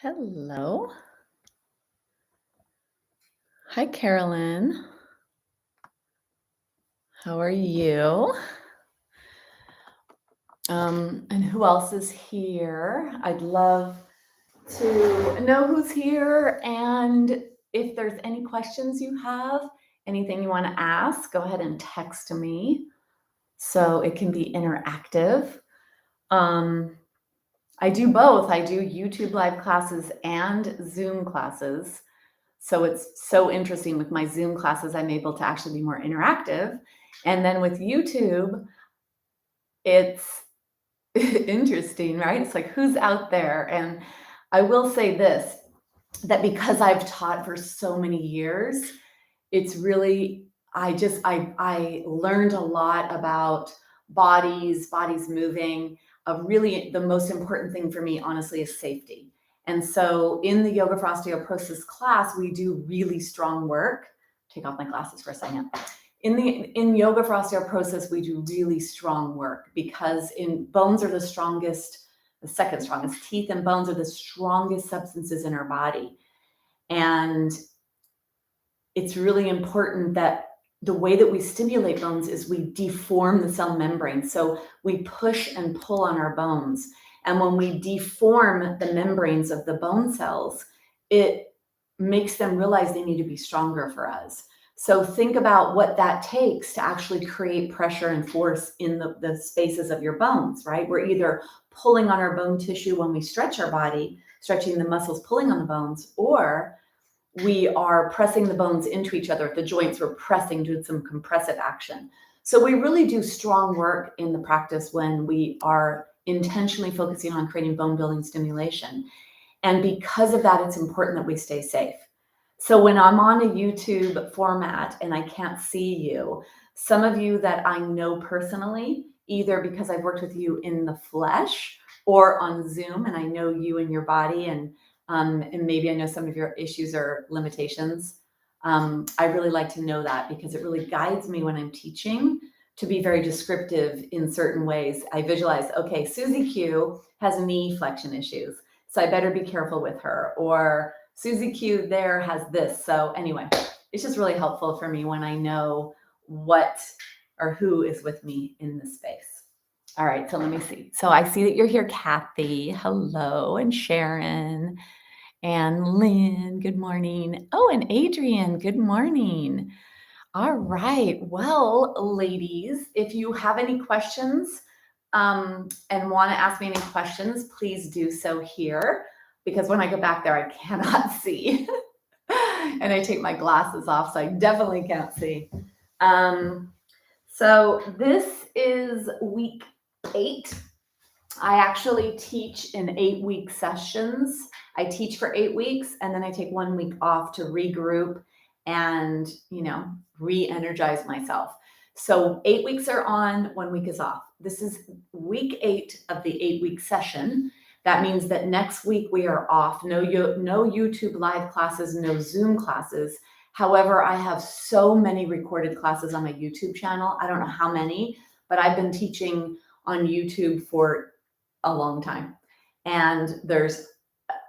Hello. Hi, Carolyn. How are you? And who else is here? I'd love to know who's here. And if there's any questions you have, anything you want to ask, go ahead and text me so it can be interactive. I do both. I do YouTube live classes and Zoom classes. So it's so interesting with my Zoom classes, I'm able to actually be more interactive. And then with YouTube, it's interesting, right? It's like, who's out there? And I will say this, that because I've taught for so many years, it's really, I learned a lot about bodies moving. Really, the most important thing for me, honestly, is safety. And so in the Yoga for Osteoporosis class, we do really strong work. Take off my glasses for a second. In Yoga for Osteoporosis, we do really strong work because bones are the strongest, the second strongest. Teeth and bones are the strongest substances in our body. And it's really important that the way that we stimulate bones is we deform the cell membrane. So we push and pull on our bones. And when we deform the membranes of the bone cells, it makes them realize they need to be stronger for us. So think about what that takes to actually create pressure and force in the spaces of your bones, right? We're either pulling on our bone tissue when we stretch our body, stretching the muscles, pulling on the bones, or we are pressing the bones into each other. At the joints, we're pressing, doing some compressive action. So we really do strong work in the practice when we are intentionally focusing on creating bone building stimulation. And because of that, it's important that we stay safe. So when I'm on a YouTube format and I can't see you, some of you that I know personally, either because I've worked with you in the flesh or on Zoom and I know you and your body and maybe I know some of your issues or limitations. I really like to know that because it really guides me when I'm teaching to be very descriptive in certain ways. I visualize, okay, Susie Q has knee flexion issues, so I better be careful with her. Or Susie Q there has this. So anyway, it's just really helpful for me when I know what or who is with me in this space. All right, so let me see. So I see that you're here, Kathy. Hello, and Sharon. And Lynn, good morning. Oh, and Adrian, good morning. All right. Well, ladies, if you have any questions and want to ask me any questions, please do so here because when I go back there, I cannot see. And I take my glasses off, so I definitely can't see. So this is week 8. I actually teach in 8-week sessions. I teach for 8 weeks and then I take 1 week off to regroup and, re-energize myself. So 8 weeks are on, 1 week is off. This is week 8 of the 8-week session. That means that next week we are off. No YouTube live classes, no Zoom classes. However, I have so many recorded classes on my YouTube channel. I don't know how many, but I've been teaching on YouTube for a long time. And there's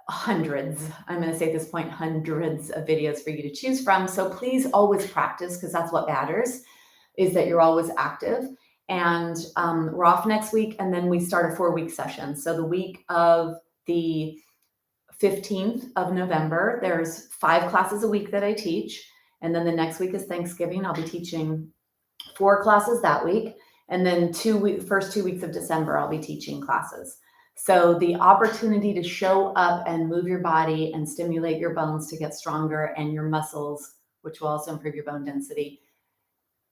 hundreds, I'm going to say at this point, hundreds of videos for you to choose from. So please always practice because that's what matters, is that you're always active. And we're off next week and then we start a 4-week session. So the week of the 15th of November, there's 5 classes a week that I teach. And then the next week is Thanksgiving. I'll be teaching 4 classes that week. And then first 2 weeks of December, I'll be teaching classes. So the opportunity to show up and move your body and stimulate your bones to get stronger and your muscles, which will also improve your bone density,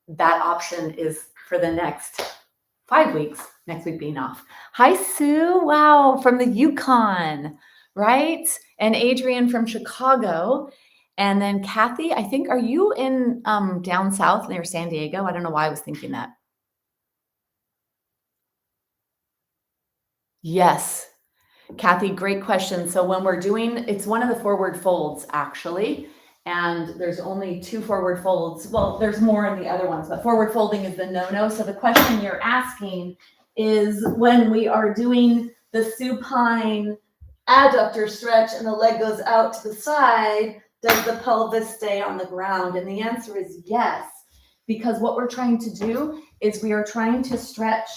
that option is for the next 5 weeks, next week being off. Hi, Sue. Wow, from the Yukon, right? And Adrian from Chicago. And then Kathy, I think, are you in down south near San Diego? I don't know why I was thinking that. Yes. Kathy, great question. So when we're doing, it's one of the forward folds actually, and there's only 2 forward folds. Well, there's more in the other ones, but forward folding is the no-no. So the question you're asking is when we are doing the supine adductor stretch and the leg goes out to the side, does the pelvis stay on the ground? And the answer is yes, because what we're trying to do is we are trying to stretch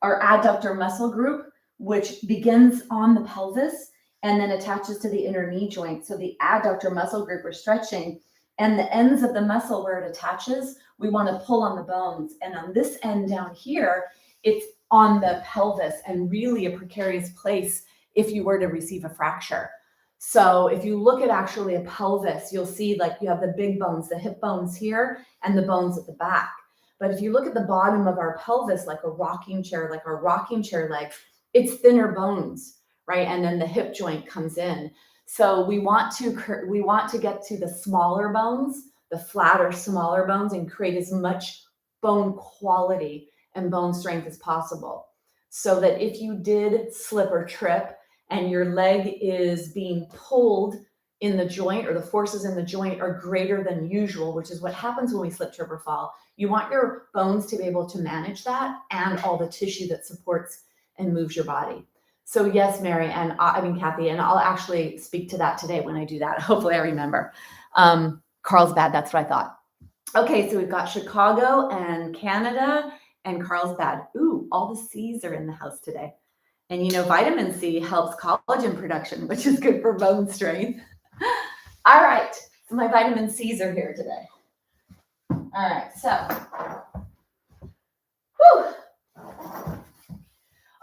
our adductor muscle group, which begins on the pelvis and then attaches to the inner knee joint. So the adductor muscle group we're stretching, and the ends of the muscle where it attaches, we want to pull on the bones. And on this end down here, it's on the pelvis, and really a precarious place if you were to receive a fracture. So if you look at actually a pelvis, you'll see like you have the big bones, the hip bones here, and the bones at the back. But if you look at the bottom of our pelvis, like a rocking chair leg, it's thinner bones, right? And then the hip joint comes in. So we want to get to the smaller bones, the flatter, smaller bones, and create as much bone quality and bone strength as possible. So that if you did slip or trip and your leg is being pulled in the joint, or the forces in the joint are greater than usual, which is what happens when we slip, trip, or fall, you want your bones to be able to manage that and all the tissue that supports and moves your body. So yes, Mary, and Kathy, and I'll actually speak to that today when I do that. Hopefully I remember. Carlsbad, that's what I thought. Okay, so we've got Chicago and Canada and Carlsbad. Ooh, all the C's are in the house today. And you know, vitamin C helps collagen production, which is good for bone strength. All right, so my vitamin C's are here today. All right, so,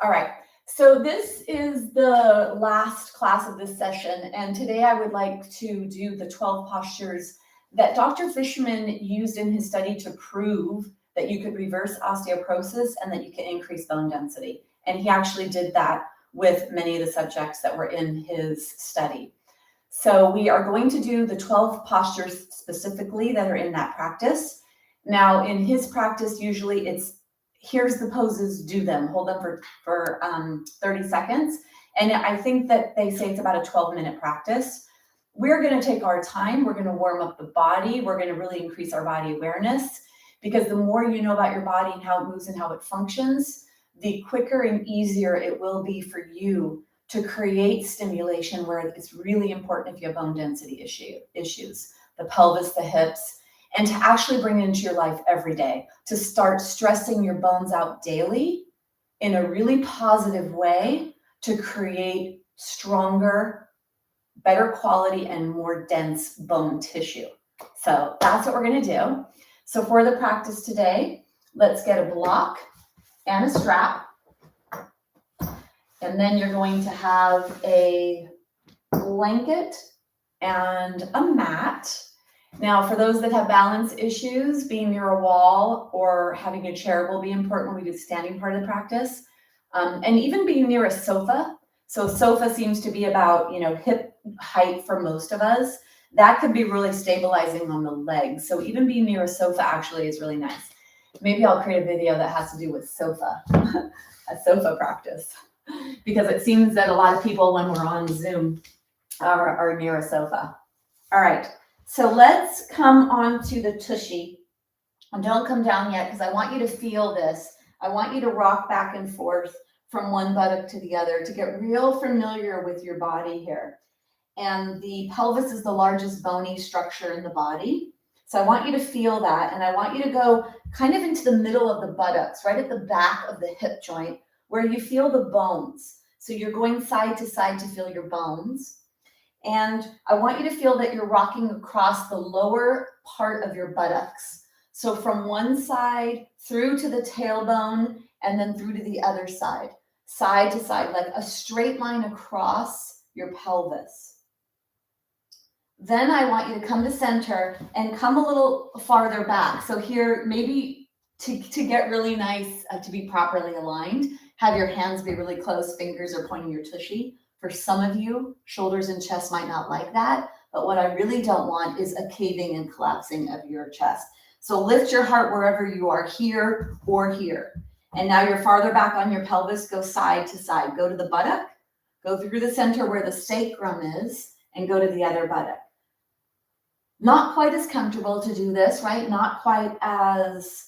all right, so this is the last class of this session, and today I would like to do the 12 postures that Dr. Fishman used in his study to prove that you could reverse osteoporosis and that you can increase bone density. And he actually did that with many of the subjects that were in his study. So we are going to do the 12 postures specifically that are in that practice. Now, in his practice, usually it's, here's the poses, do them, hold them for 30 seconds. And I think that they say it's about a 12-minute practice. We're going to take our time. We're going to warm up the body. We're going to really increase our body awareness, because the more you know about your body and how it moves and how it functions, the quicker and easier it will be for you to create stimulation where it's really important if you have bone density issues, the pelvis, the hips, and to actually bring it into your life every day, to start stressing your bones out daily in a really positive way to create stronger, better quality, and more dense bone tissue. So that's what we're going to do. So for the practice today, let's get a block and a strap. And then you're going to have a blanket and a mat. Now, for those that have balance issues, being near a wall or having a chair will be important when we do the standing part of the practice. And even being near a sofa. So sofa seems to be about, hip height for most of us. That could be really stabilizing on the legs. So even being near a sofa actually is really nice. Maybe I'll create a video that has to do with sofa, a sofa practice, because it seems that a lot of people, when we're on Zoom, are near a sofa. All right, so let's come on to the tushy. And don't come down yet, because I want you to feel this. I want you to rock back and forth from one buttock to the other to get real familiar with your body here. And the pelvis is the largest bony structure in the body. So I want you to feel that, and I want you to go kind of into the middle of the buttocks, right at the back of the hip joint, where you feel the bones. So you're going side to feel your bones. And I want you to feel that you're rocking across the lower part of your buttocks. So from one side through to the tailbone, and then through to the other side to side, like a straight line across your pelvis. Then I want you to come to center and come a little farther back. So here, maybe to get really nice, to be properly aligned, have your hands be really close, fingers are pointing your tushy. For some of you, shoulders and chest might not like that, but what I really don't want is a caving and collapsing of your chest. So lift your heart wherever you are, here or here. And now you're farther back on your pelvis, go side to side. Go to the buttock, go through the center where the sacrum is, and go to the other buttock. Not quite as comfortable to do this, right? Not quite as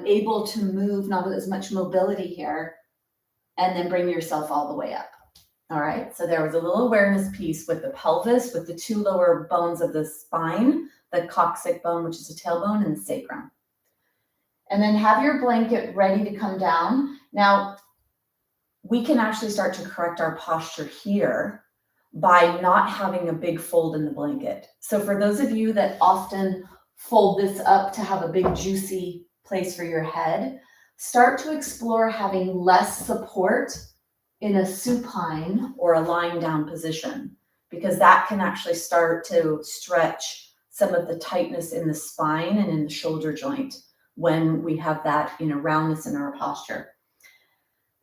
able to move, not as much mobility here. And then bring yourself all the way up. All right, so there was a little awareness piece with the pelvis, with the two lower bones of the spine, the coccyx bone, which is the tailbone, and the sacrum. And then have your blanket ready to come down. Now, we can actually start to correct our posture here by not having a big fold in the blanket. So for those of you that often fold this up to have a big juicy place for your head, start to explore having less support in a supine or a lying down position, because that can actually start to stretch some of the tightness in the spine and in the shoulder joint when we have that, roundness in our posture.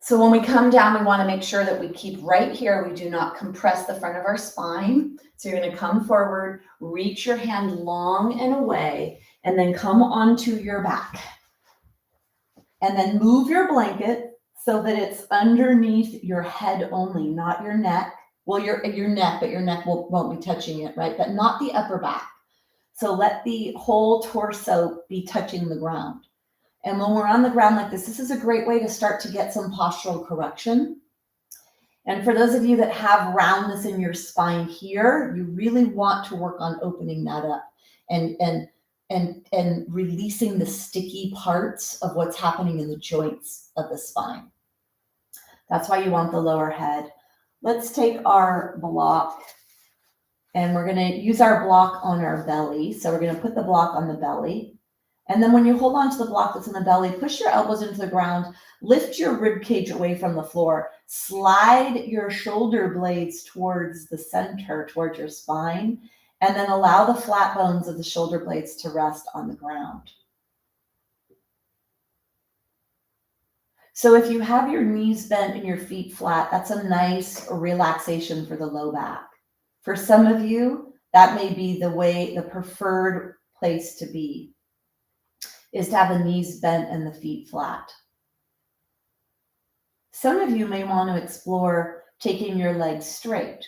So when we come down, we want to make sure that we keep right here. We do not compress the front of our spine. So you're going to come forward, reach your hand long and away, and then come onto your back. And then move your blanket so that it's underneath your head only, not your neck. Well, your neck, but your neck won't be touching it, right? But not the upper back. So let the whole torso be touching the ground. And when we're on the ground like this is a great way to start to get some postural correction. And for those of you that have roundness in your spine here, you really want to work on opening that up and releasing the sticky parts of what's happening in the joints of the spine. That's why you want the lower head. Let's take our block, and we're going to use our block on our belly. So we're going to put the block on the belly. And then when you hold on to the block that's in the belly, push your elbows into the ground, lift your rib cage away from the floor, slide your shoulder blades towards the center, towards your spine, and then allow the flat bones of the shoulder blades to rest on the ground. So if you have your knees bent and your feet flat, that's a nice relaxation for the low back. For some of you, that may be the preferred place to be, is to have the knees bent and the feet flat. Some of you may want to explore taking your legs straight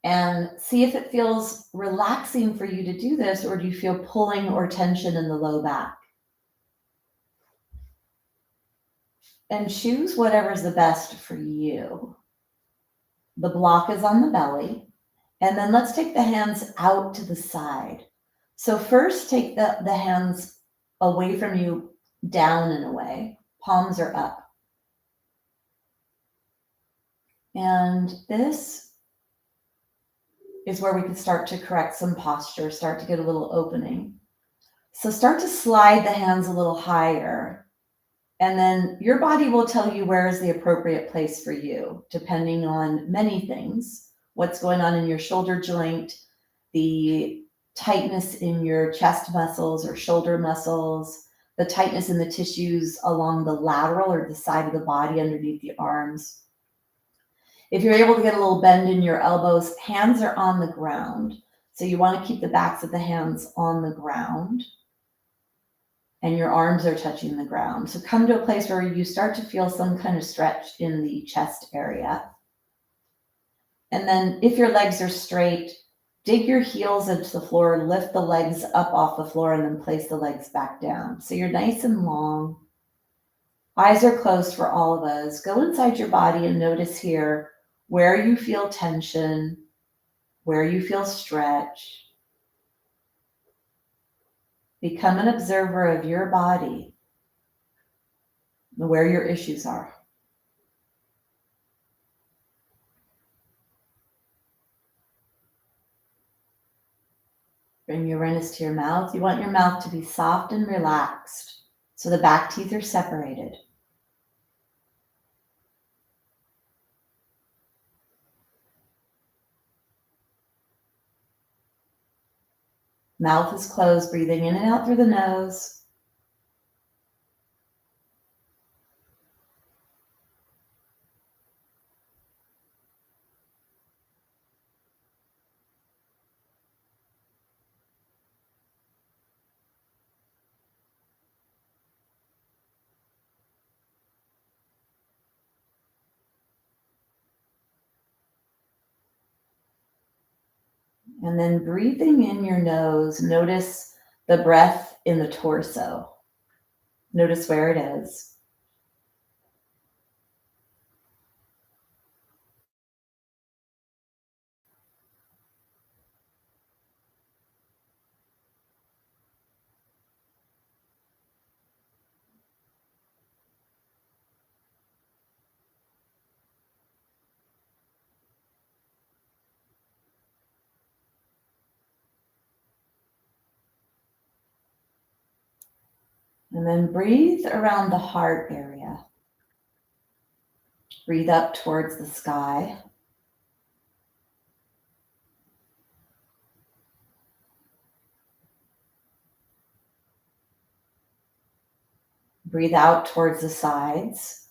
and see if it feels relaxing for you to do this, or do you feel pulling or tension in the low back? And choose whatever's the best for you. The block is on the belly. And then let's take the hands out to the side. So first take the hands away from you, down and away. Palms are up. And this is where we can start to correct some posture, start to get a little opening. So start to slide the hands a little higher. And then your body will tell you where is the appropriate place for you, depending on many things. What's going on in your shoulder joint, the tightness in your chest muscles or shoulder muscles, the tightness in the tissues along the lateral or the side of the body underneath the arms. If you're able to get a little bend in your elbows, hands are on the ground. So you want to keep the backs of the hands on the ground. And your arms are touching the ground. So come to a place where you start to feel some kind of stretch in the chest area. And then if your legs are straight, dig your heels into the floor, lift the legs up off the floor, and then place the legs back down. So you're nice and long. Eyes are closed for all of us. Go inside your body and notice here where you feel tension, where you feel stretch. Become an observer of your body, where your issues are. Bring your awareness to your mouth. You want your mouth to be soft and relaxed, so the back teeth are separated. Mouth is closed, breathing in and out through the nose. And then breathing in your nose, notice the breath in the torso. Notice where it is. And then breathe around the heart area. Breathe up towards the sky. Breathe out towards the sides.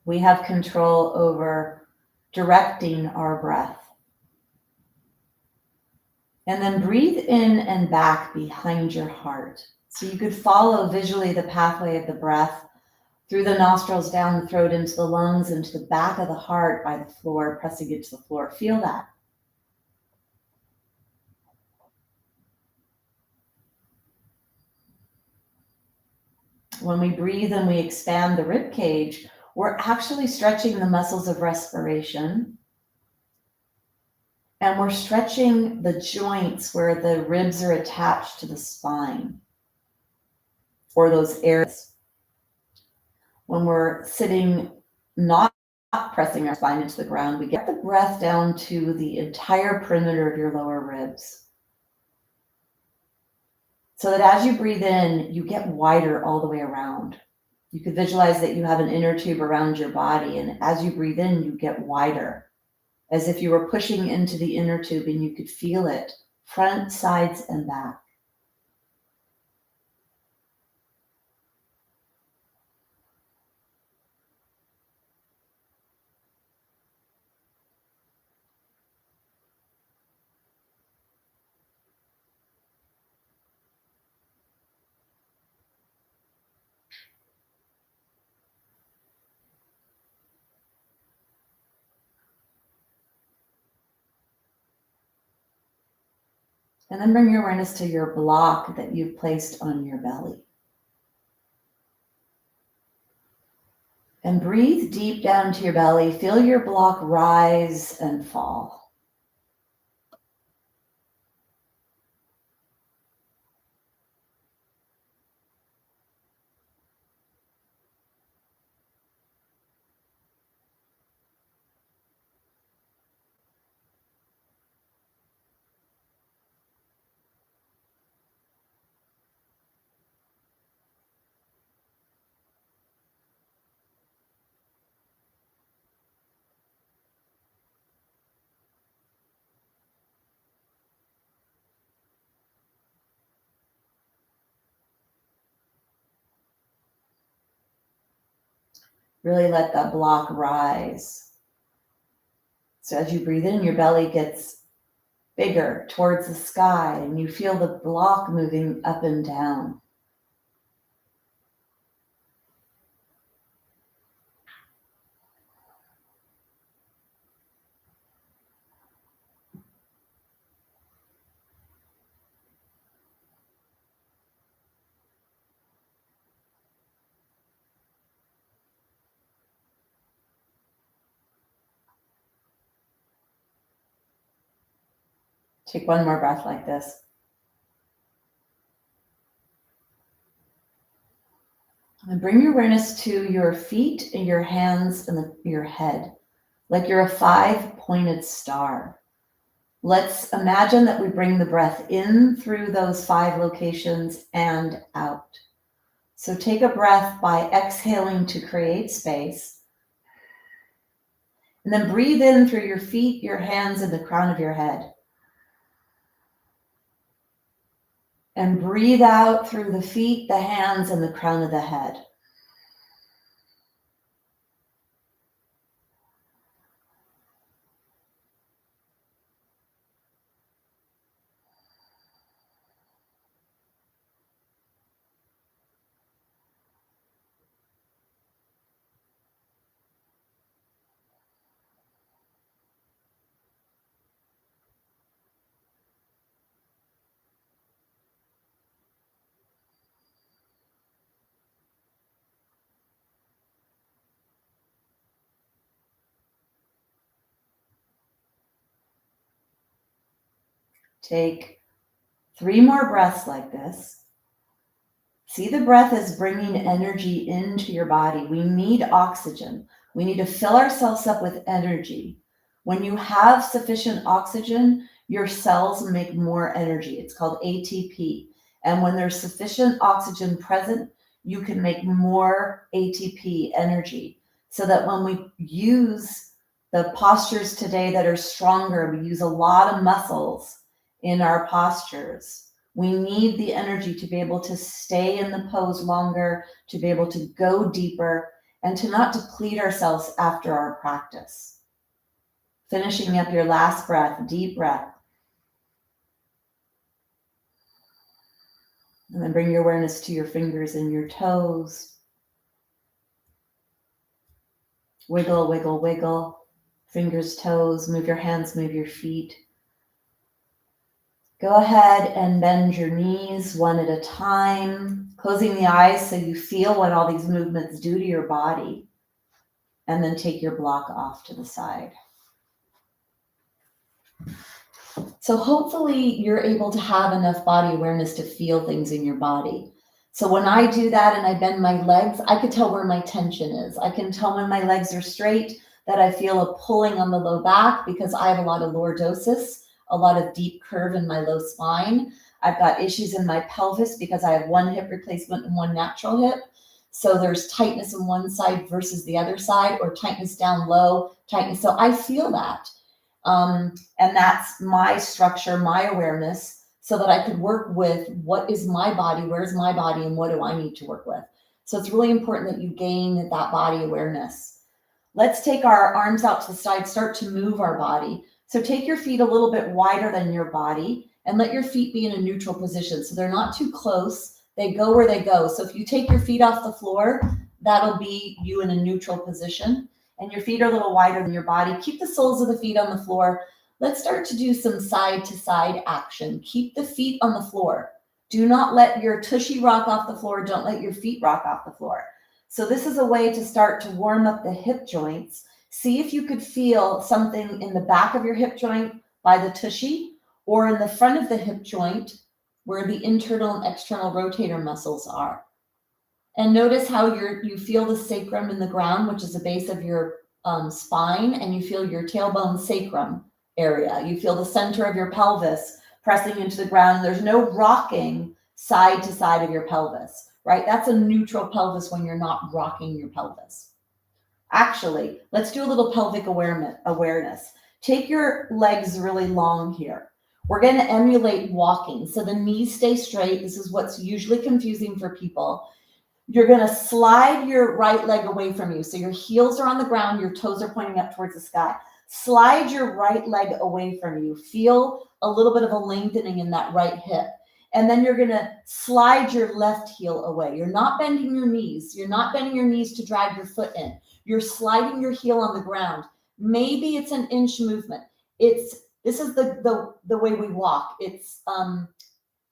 We have control over directing our breath. And then breathe in and back behind your heart. So you could follow visually the pathway of the breath through the nostrils, down the throat, into the lungs, into the back of the heart by the floor, pressing it to the floor. Feel that. When we breathe and we expand the rib cage, we're actually stretching the muscles of respiration. And we're stretching the joints where the ribs are attached to the spine, or those areas. When we're sitting, not pressing our spine into the ground, we get the breath down to the entire perimeter of your lower ribs. So that as you breathe in, you get wider all the way around. You could visualize that you have an inner tube around your body, and as you breathe in, you get wider, as if you were pushing into the inner tube and you could feel it, front, sides, and back. And then bring your awareness to your block that you've placed on your belly. And breathe deep down to your belly. Feel your block rise and fall. Really let that block rise. So as you breathe in, your belly gets bigger towards the sky, and you feel the block moving up and down. Take one more breath like this. And bring your awareness to your feet and your hands and your head, like you're a 5-pointed star. Let's imagine that we bring the breath in through those 5 locations and out. So take a breath by exhaling to create space. And then breathe in through your feet, your hands, and the crown of your head. And breathe out through the feet, the hands, and the crown of the head. Take 3 more breaths like this. See the breath as bringing energy into your body. We need oxygen. We need to fill ourselves up with energy. When you have sufficient oxygen, your cells make more energy. It's called ATP. And when there's sufficient oxygen present, you can make more ATP energy. So that when we use the postures today that are stronger, we use a lot of muscles in our postures. We need the energy to be able to stay in the pose longer, to be able to go deeper, and to not deplete ourselves after our practice. Finishing up your last breath, deep breath. And then bring your awareness to your fingers and your toes. Wiggle, wiggle, wiggle. Fingers, toes, move your hands, move your feet. Go ahead and bend your knees one at a time, closing the eyes so you feel what all these movements do to your body. And then take your block off to the side. So hopefully you're able to have enough body awareness to feel things in your body. So when I do that and I bend my legs, I can tell where my tension is. I can tell when my legs are straight that I feel a pulling on the low back because I have a lot of lordosis, a lot of deep curve in my low spine. I've got issues in my pelvis because I have one hip replacement and one natural hip. So there's tightness on one side versus the other side, or tightness down low, tightness. So I feel that. And that's my structure, my awareness, so that I could work with what is my body, where's my body, and what do I need to work with. So it's really important that you gain that body awareness. Let's take our arms out to the side, start to move our body. So take your feet a little bit wider than your body and let your feet be in a neutral position. So they're not too close. They go where they go. So if you take your feet off the floor, that'll be you in a neutral position. And your feet are a little wider than your body. Keep the soles of the feet on the floor. Let's start to do some side to side action. Keep the feet on the floor. Do not let your tushy rock off the floor. Don't let your feet rock off the floor. So this is a way to start to warm up the hip joints. See if you could feel something in the back of your hip joint by the tushy, or in the front of the hip joint where the internal and external rotator muscles are. And notice how you feel the sacrum in the ground, which is the base of your spine, and you feel your tailbone sacrum area. You feel the center of your pelvis pressing into the ground. There's no rocking side to side of your pelvis, right? That's a neutral pelvis when you're not rocking your pelvis. Actually, let's do a little pelvic awareness. Take your legs really long here. We're going to emulate walking. So the knees stay straight. This is what's usually confusing for people. You're going to slide your right leg away from you. So your heels are on the ground, your toes are pointing up towards the sky. Slide your right leg away from you. Feel a little bit of a lengthening in that right hip. And then you're going to slide your left heel away. You're not bending your knees. You're not bending your knees to drag your foot in. You're sliding your heel on the ground. Maybe it's an inch movement. This is the way we walk. It's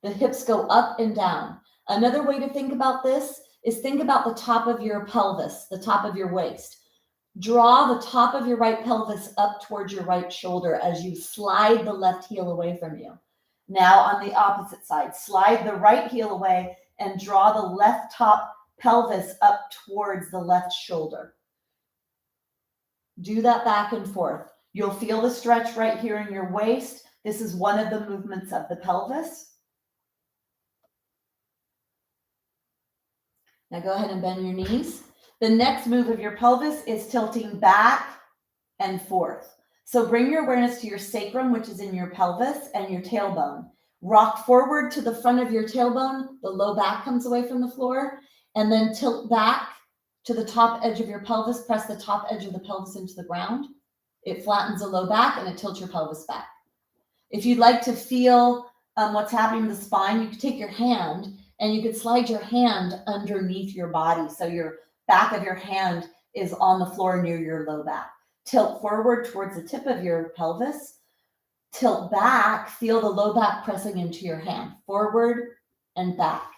the hips go up and down. Another way to think about this is think about the top of your pelvis, the top of your waist. Draw the top of your right pelvis up towards your right shoulder as you slide the left heel away from you. Now on the opposite side, slide the right heel away and draw the left top pelvis up towards the left shoulder. Do that back and forth. You'll feel the stretch right here in your waist. This is one of the movements of the pelvis. Now go ahead and bend your knees. The next move of your pelvis is tilting back and forth. So bring your awareness to your sacrum, which is in your pelvis, and your tailbone. Rock forward to the front of your tailbone. The low back comes away from the floor. And then tilt back to the top edge of your pelvis. Press the top edge of the pelvis into the ground. It flattens the low back and it tilts your pelvis back. If you'd like to feel what's happening in the spine, you could take your hand and you could slide your hand underneath your body. So your back of your hand is on the floor near your low back. Tilt forward towards the tip of your pelvis. Tilt back, feel the low back pressing into your hand. Forward and back.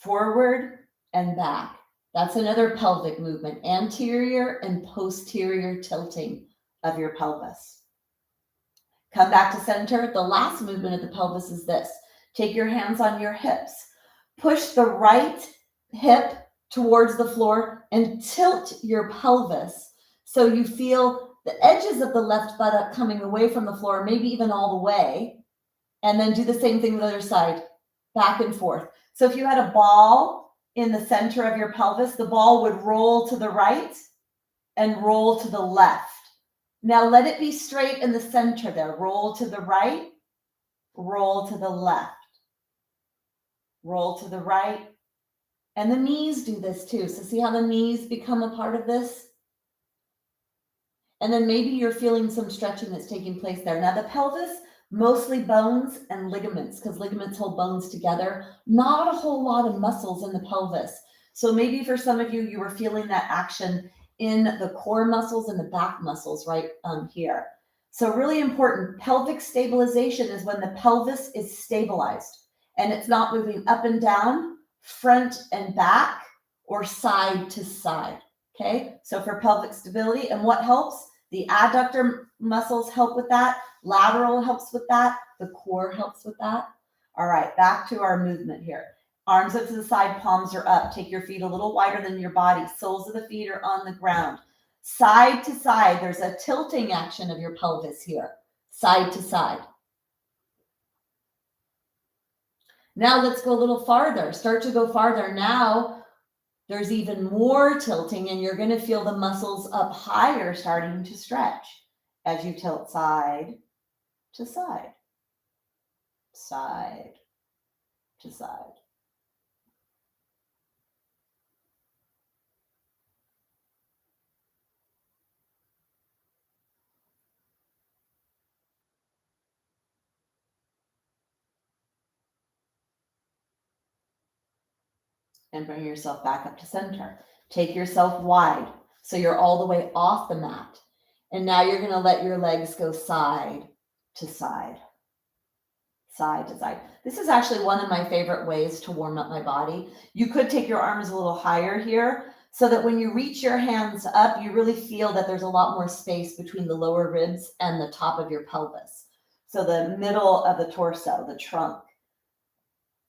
Forward and back. That's another pelvic movement. Anterior and posterior tilting of your pelvis. Come back to center. The last movement of the pelvis is this. Take your hands on your hips. Push the right hip towards the floor and tilt your pelvis so you feel the edges of the left buttock coming away from the floor, maybe even all the way. And then do the same thing with the other side, back and forth. So if you had a ball in the center of your pelvis, the ball would roll to the right and roll to the left. Now let it be straight in the center there. Roll to the right, roll to the left, roll to the right. And the knees do this too. So see how the knees become a part of this? And then maybe you're feeling some stretching that's taking place there. Now the pelvis, mostly bones and ligaments, because ligaments hold bones together. Not a whole lot of muscles in the pelvis. So maybe for some of you, you were feeling that action in the core muscles and the back muscles right here. So really important, pelvic stabilization is when the pelvis is stabilized and it's not moving up and down, front and back, or side to side. Okay, so for pelvic stability, and what helps? The adductor muscles help with that. Lateral helps with that. The core helps with that. All right, back to our movement here. Arms up to the side, palms are up. Take your feet a little wider than your body. Soles of the feet are on the ground. Side to side, there's a tilting action of your pelvis here. Side to side. Now let's go a little farther. Start to go farther. Now there's even more tilting, and you're going to feel the muscles up higher starting to stretch as you tilt side to side, side to side. And bring yourself back up to center. Take yourself wide so you're all the way off the mat. And now you're going to let your legs go side to side, side to side. This is actually one of my favorite ways to warm up my body. You could take your arms a little higher here so that when you reach your hands up, you really feel that there's a lot more space between the lower ribs and the top of your pelvis. So the middle of the torso, the trunk.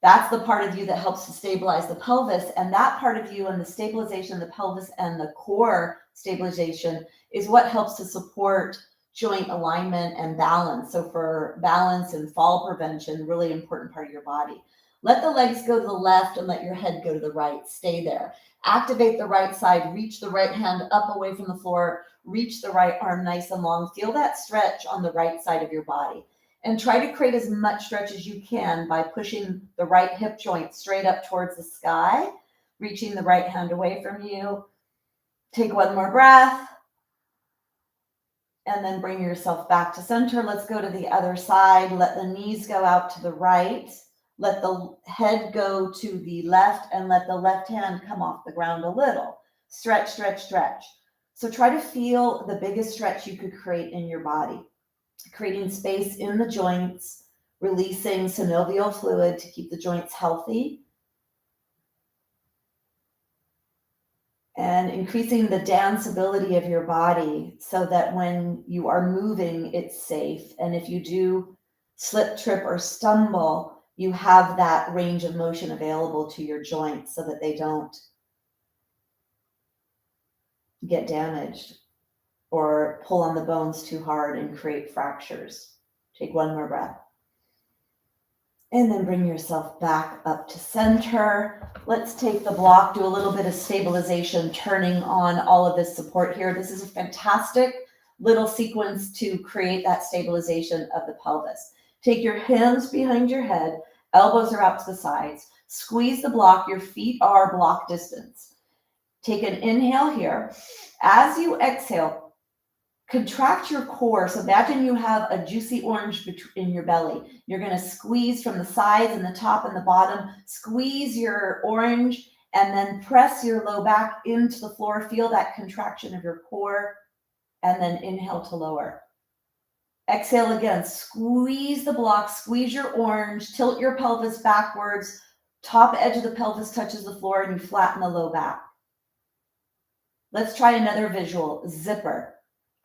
That's the part of you that helps to stabilize the pelvis. And that part of you and the stabilization of the pelvis and the core stabilization is what helps to support joint alignment and balance. So for balance and fall prevention, really important part of your body. Let the legs go to the left and let your head go to the right. Stay there. Activate the right side. Reach the right hand up away from the floor. Reach the right arm nice and long. Feel that stretch on the right side of your body. And try to create as much stretch as you can by pushing the right hip joint straight up towards the sky, reaching the right hand away from you. Take one more breath. And then bring yourself back to center. Let's go to the other side. Let the knees go out to the right. Let the head go to the left and let the left hand come off the ground a little. Stretch, stretch, stretch. So try to feel the biggest stretch you could create in your body. Creating space in the joints, releasing synovial fluid to keep the joints healthy, and increasing the danceability of your body so that when you are moving, it's safe. And if you do slip, trip, or stumble, you have that range of motion available to your joints so that they don't get damaged or pull on the bones too hard and create fractures. Take one more breath. And then bring yourself back up to center. Let's take the block, do a little bit of stabilization, turning on all of this support here. This is a fantastic little sequence to create that stabilization of the pelvis. Take your hands behind your head, elbows are out to the sides. Squeeze the block, your feet are block distance. Take an inhale here. As you exhale, contract your core. So imagine you have a juicy orange in your belly. You're going to squeeze from the sides and the top and the bottom. Squeeze your orange and then press your low back into the floor. Feel that contraction of your core and then inhale to lower. Exhale again. Squeeze the block. Squeeze your orange. Tilt your pelvis backwards. Top edge of the pelvis touches the floor and you flatten the low back. Let's try another visual. Zipper.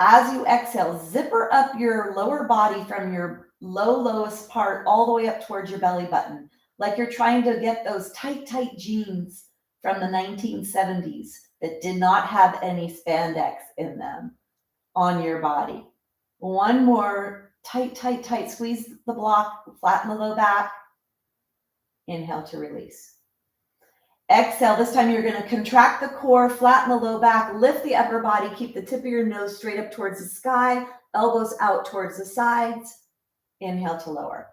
As you exhale, zipper up your lower body from your lowest part all the way up towards your belly button, like you're trying to get those tight jeans from the 1970s that did not have any spandex in them. on your body. One more, tight, tight, tight. Squeeze the block, flatten the low back. Inhale to release. Exhale, this time you're gonna contract the core, flatten the low back, lift the upper body, keep the tip of your nose straight up towards the sky, elbows out towards the sides. Inhale to lower.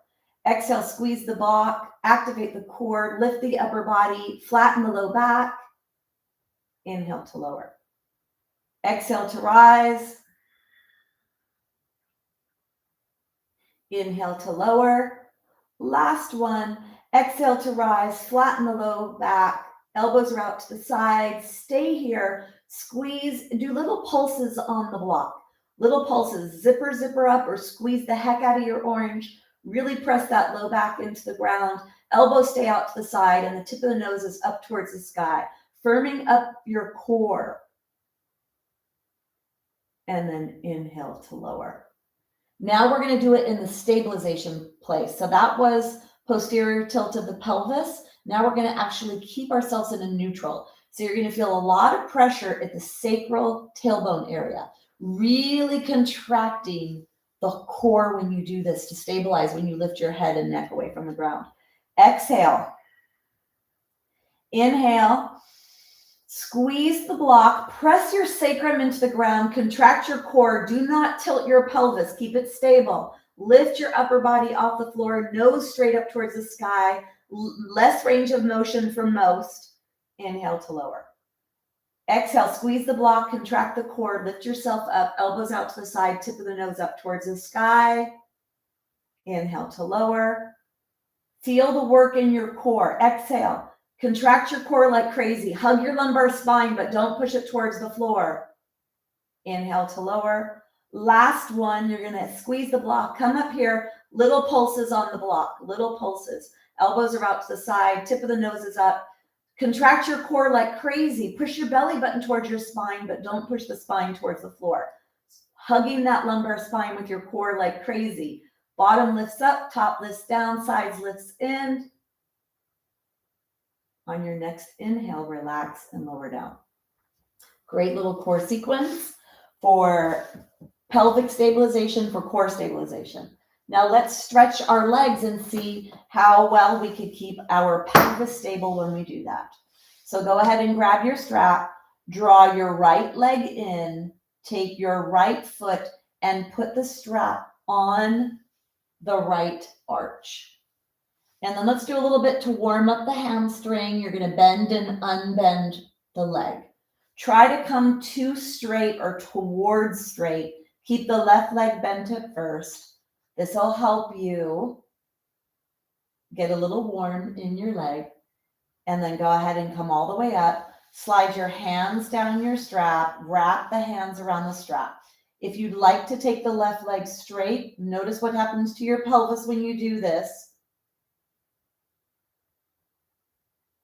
Exhale, squeeze the block, activate the core, lift the upper body, flatten the low back. Inhale to lower. Exhale to rise. Inhale to lower. Last one. Exhale to rise, flatten the low back, elbows are out to the side. Stay here, squeeze, do little pulses on the block. Little pulses, zipper up, or squeeze the heck out of your orange. Really press that low back into the ground. Elbows stay out to the side, and the tip of the nose is up towards the sky. Firming up your core. And then inhale to lower. Now we're going to do it in the stabilization place. So that was posterior tilt of the pelvis. Now we're going to actually keep ourselves in a neutral. So you're going to feel a lot of pressure at the sacral tailbone area, really contracting the core when you do this to stabilize when you lift your head and neck away from the ground. Exhale. Inhale. Squeeze the block, press your sacrum into the ground, contract your core. Do not tilt your pelvis. Keep it stable. Lift your upper body off the floor, nose straight up towards the sky. Less range of motion for most. Inhale to lower. Exhale, squeeze the block, contract the core, lift yourself up, elbows out to the side, tip of the nose up towards the sky. Inhale to lower. Feel the work in your core. Exhale. Contract your core like crazy. Hug your lumbar spine, but don't push it towards the floor. Inhale to lower. Last one, you're gonna squeeze the block. Come up here, little pulses on the block, little pulses. Elbows are out to the side, tip of the nose is up. Contract your core like crazy. Push your belly button towards your spine, but don't push the spine towards the floor. Hugging that lumbar spine with your core like crazy. Bottom lifts up, top lifts down, sides lifts in. On your next inhale, relax and lower down. Great little core sequence for pelvic stabilization, for core stabilization. Now let's stretch our legs and see how well we could keep our pelvis stable when we do that. So go ahead and grab your strap, draw your right leg in, take your right foot and put the strap on the right arch. And then let's do a little bit to warm up the hamstring. You're going to bend and unbend the leg. Try to come to straight or towards straight. Keep the left leg bent at first. This will help you get a little warm in your leg. And then go ahead and come all the way up. Slide your hands down your strap. Wrap the hands around the strap. If you'd like to take the left leg straight, notice what happens to your pelvis when you do this.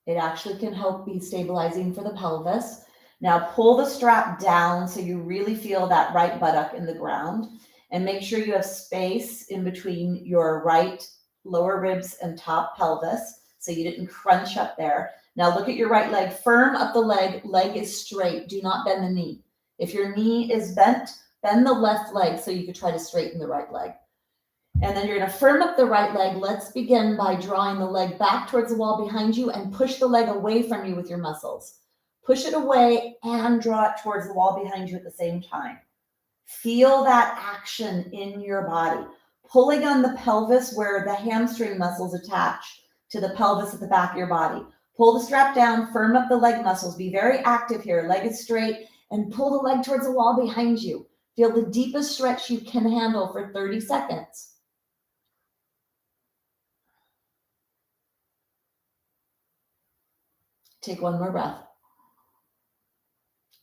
It actually can help be stabilizing for the pelvis. Now pull the strap down so you really feel that right buttock in the ground, and make sure you have space in between your right lower ribs and top pelvis so you didn't crunch up there. Now look at your right leg, firm up the leg, leg is straight. Do not bend the knee. If your knee is bent, bend the left leg so you can try to straighten the right leg. And then you're going to firm up the right leg. Let's begin by drawing the leg back towards the wall behind you and push the leg away from you with your muscles. Push it away and draw it towards the wall behind you at the same time. Feel that action in your body. Pulling on the pelvis where the hamstring muscles attach to the pelvis at the back of your body. Pull the strap down, firm up the leg muscles. Be very active here. Leg is straight and pull the leg towards the wall behind you. Feel the deepest stretch you can handle for 30 seconds. Take one more breath.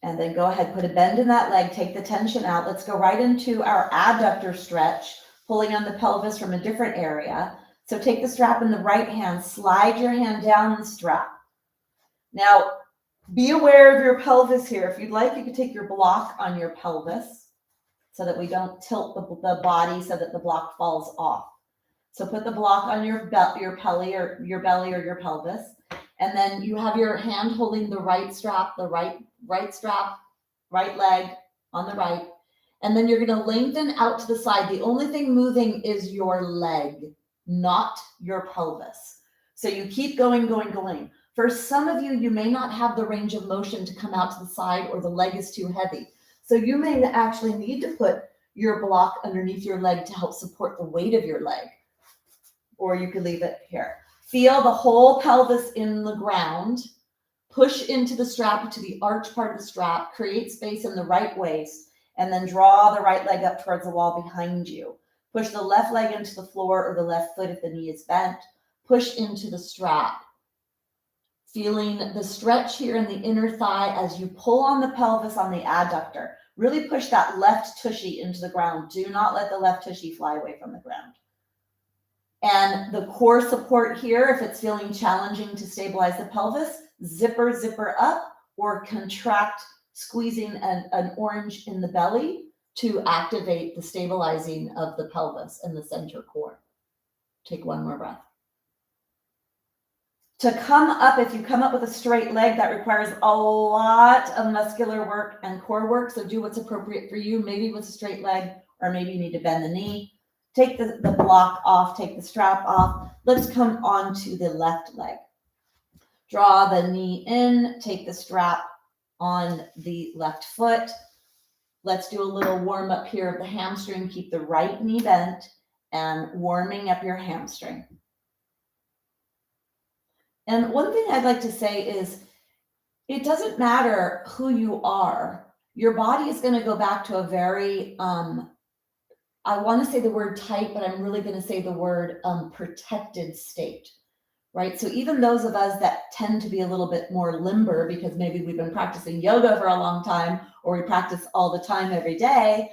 And then go ahead, put a bend in that leg, take the tension out. Let's go right into our adductor stretch, pulling on the pelvis from a different area. So take the strap in the right hand, slide your hand down the strap. Now, be aware of your pelvis here. If you'd like, you could take your block on your pelvis so that we don't tilt the body so that the block falls off. So put the block on your belly or your pelvis. And then you have your hand holding the right strap, right leg on the right. And then you're going to lengthen out to the side. The only thing moving is your leg, not your pelvis. So you keep going, going, going. For some of you, you may not have the range of motion to come out to the side, or the leg is too heavy. So you may actually need to put your block underneath your leg to help support the weight of your leg. Or you could leave it here. Feel the whole pelvis in the ground. Push into the strap, to the arch part of the strap. Create space in the right waist. And then draw the right leg up towards the wall behind you. Push the left leg into the floor, or the left foot if the knee is bent. Push into the strap. Feeling the stretch here in the inner thigh as you pull on the pelvis on the adductor. Really push that left tushy into the ground. Do not let the left tushy fly away from the ground. And the core support here, if it's feeling challenging to stabilize the pelvis, zipper up, or contract, squeezing an orange in the belly to activate the stabilizing of the pelvis and the center core. Take one more breath. To come up, if you come up with a straight leg, that requires a lot of muscular work and core work. So do what's appropriate for you, maybe with a straight leg, or maybe you need to bend the knee. Take the block off, take the strap off. Let's come on to the left leg. Draw the knee in, take the strap on the left foot. Let's do a little warm up here of the hamstring. Keep the right knee bent and warming up your hamstring. And one thing I'd like to say is, it doesn't matter who you are. Your body is going to go back to a very, I want to say the word tight, but I'm really going to say the word protected state, right? So even those of us that tend to be a little bit more limber because maybe we've been practicing yoga for a long time, or we practice all the time every day,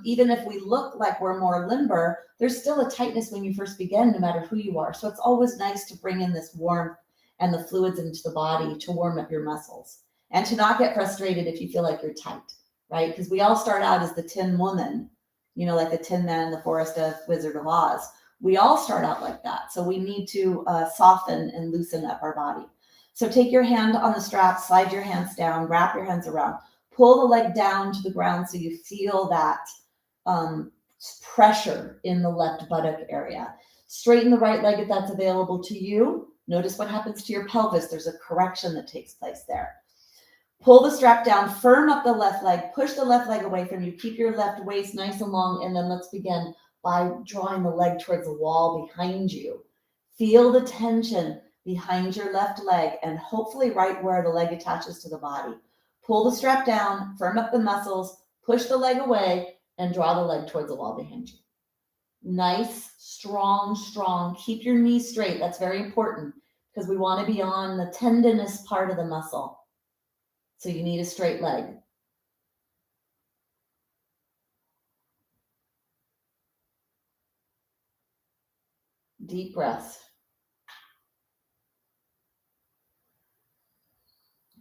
even if we look like we're more limber, there's still a tightness when you first begin, no matter who you are. So it's always nice to bring in this warmth and the fluids into the body to warm up your muscles, and to not get frustrated if you feel like you're tight, right? Because we all start out as the Tin Woman, you know, like the Tin Man in the Forest of Wizard of Oz. We all start out like that. So we need to soften and loosen up our body. So take your hand on the strap, slide your hands down, wrap your hands around, pull the leg down to the ground so you feel that pressure in the left buttock area. Straighten the right leg if that's available to you. Notice what happens to your pelvis. There's a correction that takes place there. Pull the strap down, firm up the left leg, push the left leg away from you. Keep your left waist nice and long, and then let's begin by drawing the leg towards the wall behind you. Feel the tension behind your left leg and hopefully right where the leg attaches to the body. Pull the strap down, firm up the muscles, push the leg away, and draw the leg towards the wall behind you. Nice, strong. Keep your knee straight. That's very important because we want to be on the tendinous part of the muscle. So you need a straight leg. Deep breaths.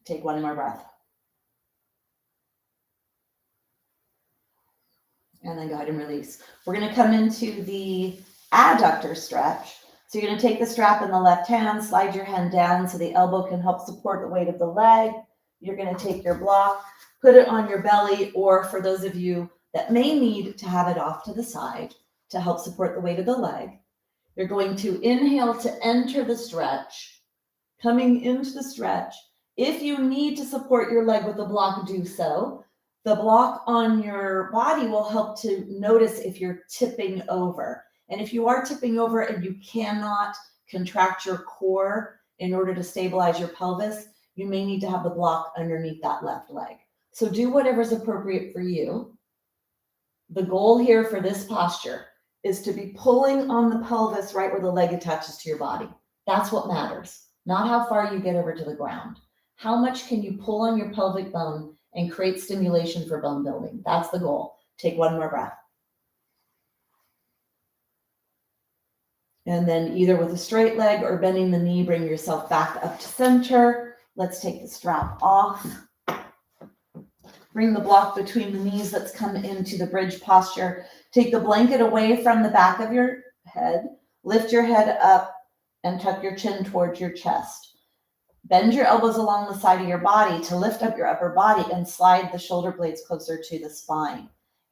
Take one more breath. And then go ahead and release. We're going to come into the adductor stretch. So you're going to take the strap in the left hand, slide your hand down so the elbow can help support the weight of the leg. You're going to take your block, put it on your belly, or for those of you that may need to have it off to the side to help support the weight of the leg, you're going to inhale to enter the stretch, coming into the stretch. If you need to support your leg with the block, do so. The block on your body will help to notice if you're tipping over. And if you are tipping over and you cannot contract your core in order to stabilize your pelvis, you may need to have the block underneath that left leg. So do whatever's appropriate for you. The goal here for this posture is to be pulling on the pelvis right where the leg attaches to your body. That's what matters, not how far you get over to the ground. How much can you pull on your pelvic bone and create stimulation for bone building? That's the goal. Take one more breath. And then either with a straight leg or bending the knee, bring yourself back up to center. Let's take the strap off. Bring the block between the knees. Let's come into the bridge posture. Take the blanket away from the back of your head. Lift your head up and tuck your chin towards your chest. Bend your elbows along the side of your body to lift up your upper body and slide the shoulder blades closer to the spine.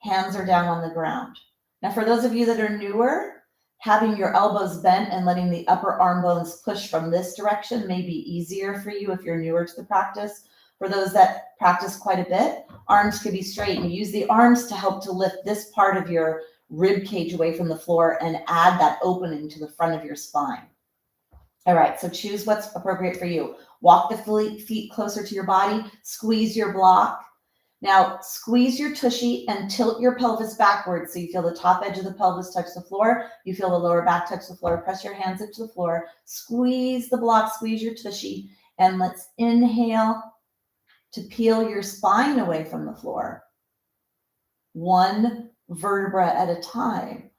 Hands are down on the ground. Now, for those of you that are newer, having your elbows bent and letting the upper arm bones push from this direction may be easier for you if you're newer to the practice. For those that practice quite a bit, arms could be straight, and use the arms to help to lift this part of your rib cage away from the floor and add that opening to the front of your spine. All right, so choose what's appropriate for you. Walk the feet closer to your body, squeeze your block. Now, squeeze your tushy and tilt your pelvis backwards so you feel the top edge of the pelvis touch the floor. You feel the lower back touch the floor. Press your hands into the floor. Squeeze the block, squeeze your tushy, and let's inhale to peel your spine away from the floor. One vertebra at a time.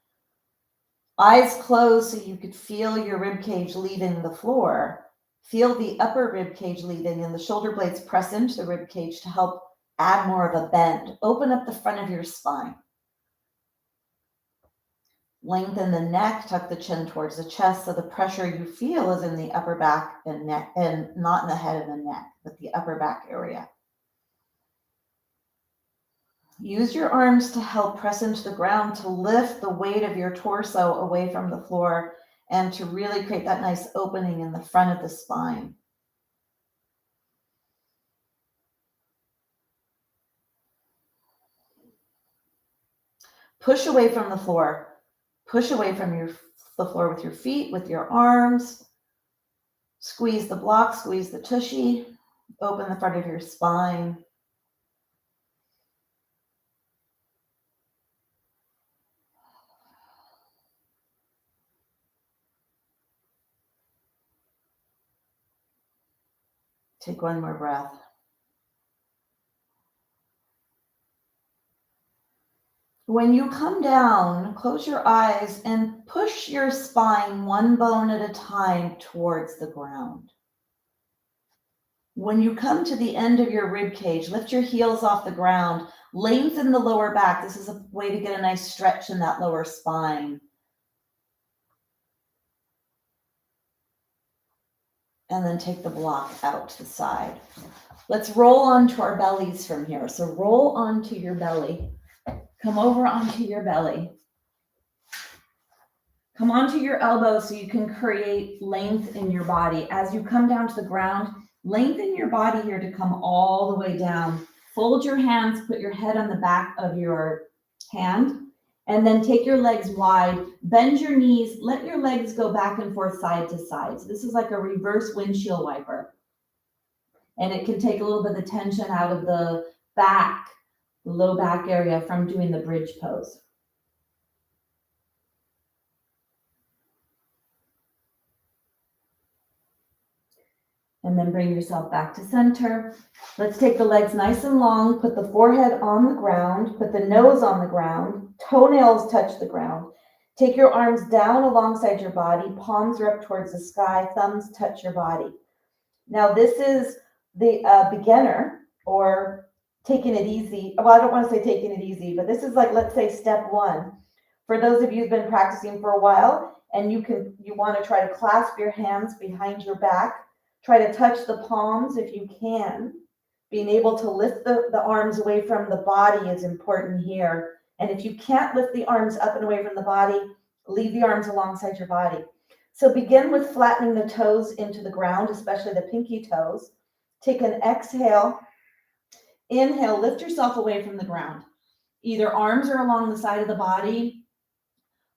Eyes closed so you could feel your rib cage leaving the floor. Feel the upper rib cage leaving, and the shoulder blades press into the rib cage to help add more of a bend. Open up the front of your spine. Lengthen the neck, tuck the chin towards the chest so the pressure you feel is in the upper back and neck, and not in the head and the neck, but the upper back area. Use your arms to help press into the ground to lift the weight of your torso away from the floor and to really create that nice opening in the front of the spine. Push away from the floor. Push away from the floor with your feet, with your arms. Squeeze the block, squeeze the tushy. Open the front of your spine. Take one more breath. When you come down, close your eyes and push your spine one bone at a time towards the ground. When you come to the end of your rib cage, lift your heels off the ground, lengthen the lower back. This is a way to get a nice stretch in that lower spine. And then take the block out to the side. Let's roll onto our bellies from here. So roll onto your belly. Come over onto your belly. Come onto your elbows so you can create length in your body. As you come down to the ground, lengthen your body here to come all the way down. Fold your hands, put your head on the back of your hand, and then take your legs wide, bend your knees, let your legs go back and forth side to side. So this is like a reverse windshield wiper. And it can take a little bit of the tension out of the back, the low back area from doing the bridge pose. And then bring yourself back to center. Let's take the legs nice and long, put the forehead on the ground, put the nose on the ground, toenails touch the ground. Take your arms down alongside your body, palms are up towards the sky, thumbs touch your body. Now this is the beginner, or taking it easy. Well, I don't want to say taking it easy, but this is like, let's say step one. For those of you who've been practicing for a while and you want to try to clasp your hands behind your back, try to touch the palms if you can. Being able to lift the arms away from the body is important here. And if you can't lift the arms up and away from the body, leave the arms alongside your body. So begin with flattening the toes into the ground, especially the pinky toes. Take an exhale. Inhale, lift yourself away from the ground. Either arms are along the side of the body,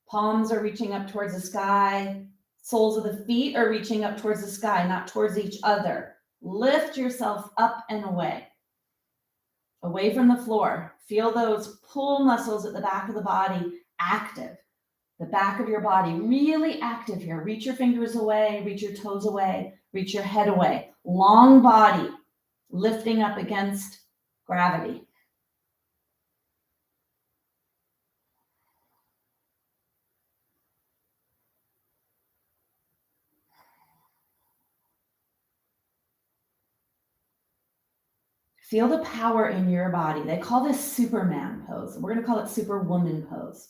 palms are reaching up towards the sky, soles of the feet are reaching up towards the sky, not towards each other. Lift yourself up and away from the floor. Feel those pull muscles at the back of the body active. The back of your body really active here. Reach your fingers away, reach your toes away, reach your head away. Long body, lifting up against gravity. Feel the power in your body. They call this Superman pose. We're going to call it Superwoman pose.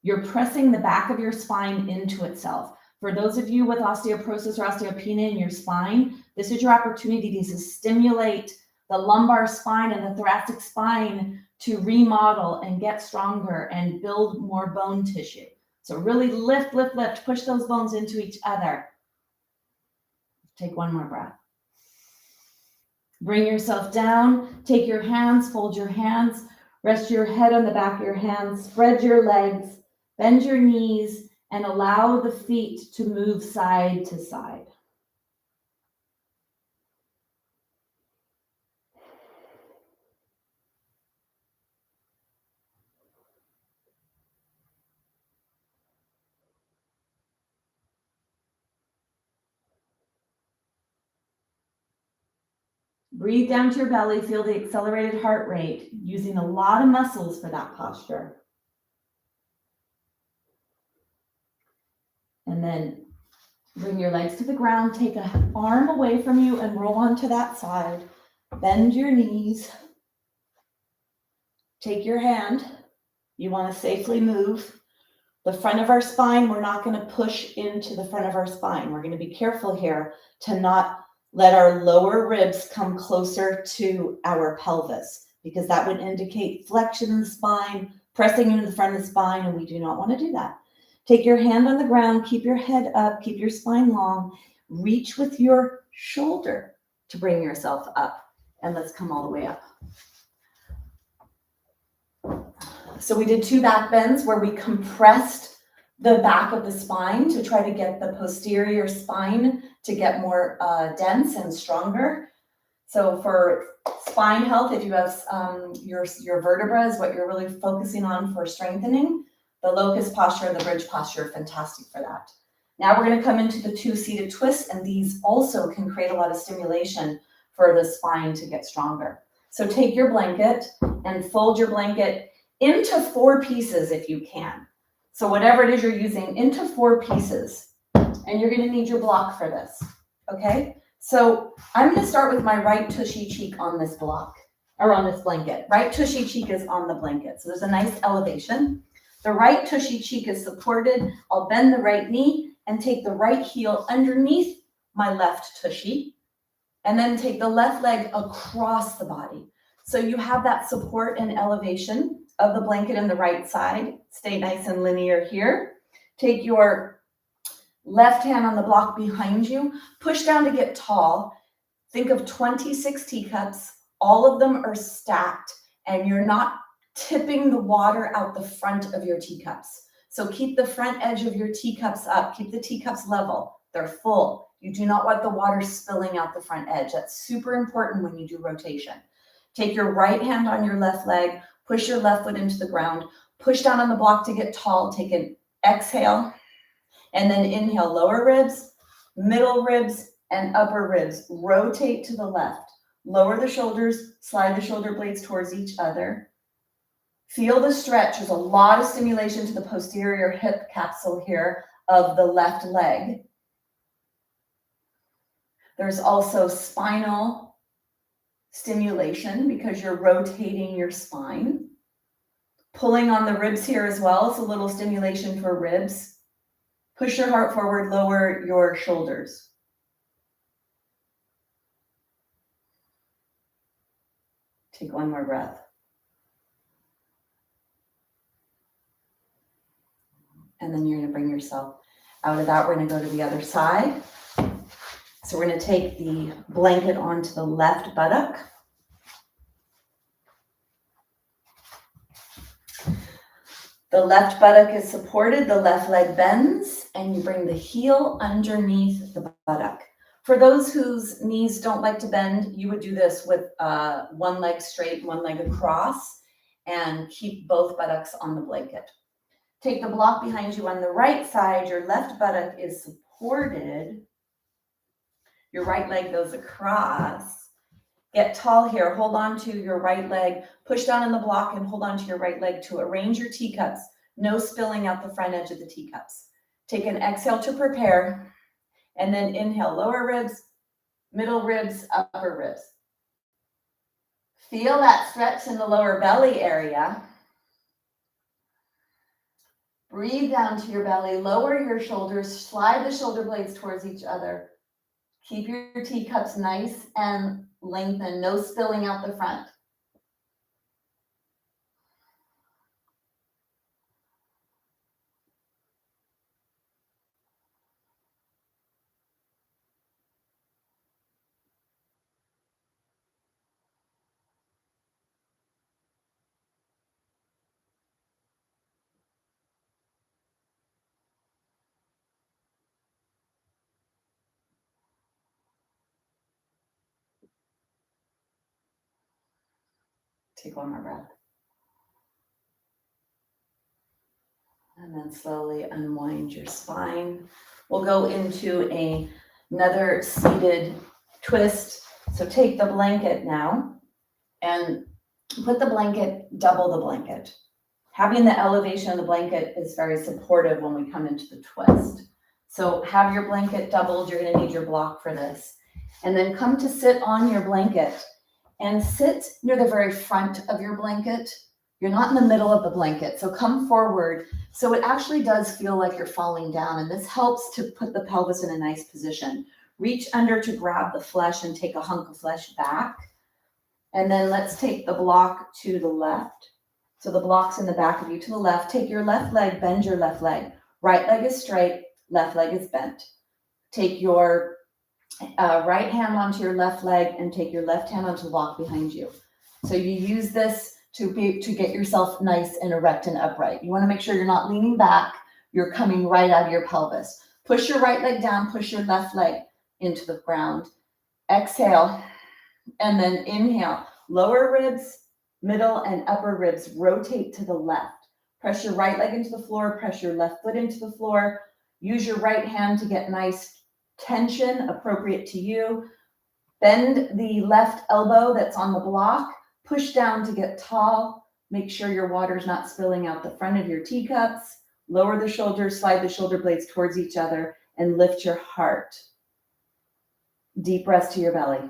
You're pressing the back of your spine into itself. For those of you with osteoporosis or osteopenia in your spine, this is your opportunity to stimulate the lumbar spine and the thoracic spine to remodel and get stronger and build more bone tissue. So really lift, lift, lift, push those bones into each other. Take one more breath. Bring yourself down, take your hands, fold your hands, rest your head on the back of your hands, spread your legs, bend your knees, and allow the feet to move side to side. Breathe down to your belly, feel the accelerated heart rate, using a lot of muscles for that posture. And then bring your legs to the ground, take an arm away from you and roll onto that side. Bend your knees. Take your hand. You want to safely move the front of our spine. We're not going to push into the front of our spine. We're going to be careful here to not let our lower ribs come closer to our pelvis, because that would indicate flexion in the spine, pressing into the front of the spine, and we do not want to do that. Take your hand on the ground, keep your head up, keep your spine long, reach with your shoulder to bring yourself up, and let's come all the way up. So we did 2 back bends where we compressed the back of the spine to try to get the posterior spine to get more dense and stronger. So for spine health, if you have your vertebra is what you're really focusing on for strengthening, the locust posture and the bridge posture are fantastic for that. Now we're going to come into the 2 seated twists, and these also can create a lot of stimulation for the spine to get stronger. So take your blanket and fold your blanket into 4 pieces if you can. So whatever it is you're using, into 4 pieces. And you're going to need your block for this. Okay? So I'm going to start with my right tushy cheek on this block, or on this blanket. Right tushy cheek is on the blanket. So there's a nice elevation. The right tushy cheek is supported. I'll bend the right knee and take the right heel underneath my left tushy, and then take the left leg across the body. So you have that support and elevation of the blanket in the right side. Stay nice and linear here. Take your left hand on the block behind you. Push down to get tall. Think of 26 teacups. All of them are stacked, and you're not tipping the water out the front of your teacups. So keep the front edge of your teacups up. Keep the teacups level. They're full. You do not want the water spilling out the front edge. That's super important when you do rotation. Take your right hand on your left leg. Push your left foot into the ground. Push down on the block to get tall. Take an exhale. And then inhale, lower ribs, middle ribs, and upper ribs. Rotate to the left. Lower the shoulders. Slide the shoulder blades towards each other. Feel the stretch. There's a lot of stimulation to the posterior hip capsule here of the left leg. There's also spinal stimulation because you're rotating your spine. Pulling on the ribs here as well. It's a little stimulation for ribs. Push your heart forward, lower your shoulders. Take one more breath. And then you're going to bring yourself out of that. We're going to go to the other side. So we're going to take the blanket onto the left buttock. The left buttock is supported, the left leg bends, and you bring the heel underneath the buttock. For those whose knees don't like to bend, you would do this with one leg straight, one leg across, and keep both buttocks on the blanket. Take the block behind you on the right side. Your left buttock is supported. Your right leg goes across. Get tall here. Hold on to your right leg. Push down on the block and hold on to your right leg to arrange your teacups. No spilling out the front edge of the teacups. Take an exhale to prepare. And then inhale, lower ribs, middle ribs, upper ribs. Feel that stretch in the lower belly area. Breathe down to your belly, lower your shoulders, slide the shoulder blades towards each other. Keep your teacups nice and lengthened, no spilling out the front. Take one more breath. And then slowly unwind your spine. We'll go into another seated twist. So take the blanket now and put the blanket, double the blanket. Having the elevation of the blanket is very supportive when we come into the twist. So have your blanket doubled. You're going to need your block for this. And then come to sit on your blanket and sit near the very front of your blanket. You're not in the middle of the blanket. So come forward. So it actually does feel like you're falling down. And this helps to put the pelvis in a nice position. Reach under to grab the flesh and take a hunk of flesh back. And then let's take the block to the left. So the block's in the back of you to the left. Take your left leg, bend your left leg. Right leg is straight, left leg is bent. Take your right hand onto your left leg and take your left hand onto the block behind you. So you use this to get yourself nice and erect and upright. You want to make sure you're not leaning back. You're coming right out of your pelvis. Push your right leg down, push your left leg into the ground. Exhale, and then inhale. Lower ribs, middle and upper ribs rotate to the left. Press your right leg into the floor, press your left foot into the floor. Use your right hand to get nice tension appropriate to you. Bend the left elbow that's on the block. Push down to get tall. Make sure your water's not spilling out the front of your teacups. Lower the shoulders, slide the shoulder blades towards each other, and lift your heart. Deep breaths to your belly.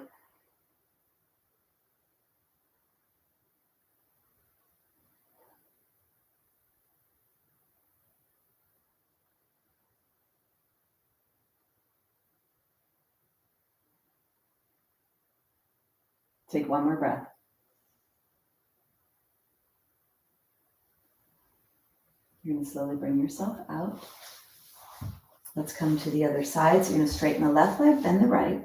Take one more breath. You're going to slowly bring yourself out. Let's come to the other side. So you're going to straighten the left leg, bend the right.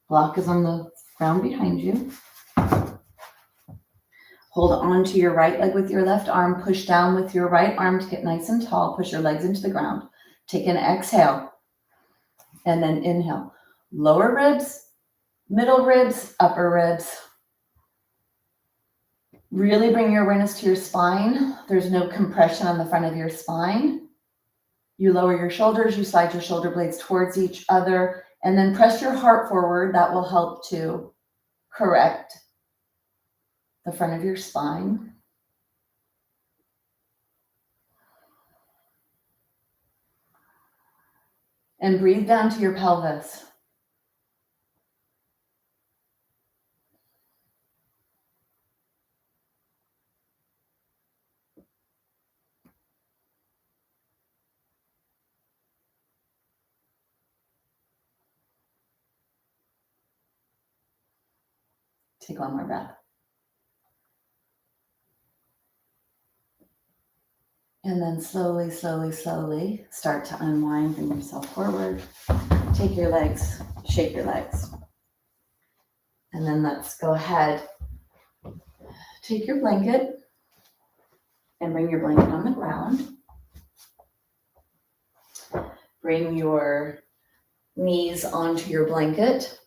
Block is on the ground behind you. Hold on to your right leg with your left arm. Push down with your right arm to get nice and tall. Push your legs into the ground. Take an exhale. And then inhale. Lower ribs, middle ribs, upper ribs. Really bring your awareness to your spine. There's no compression on the front of your spine. You lower your shoulders, you slide your shoulder blades towards each other, and then press your heart forward. That will help to correct the front of your spine. And breathe down to your pelvis. Take one more breath. And then slowly, slowly, slowly start to unwind, bring yourself forward. Take your legs, shake your legs. And then let's go ahead. Take your blanket and bring your blanket on the ground. Bring your knees onto your blanket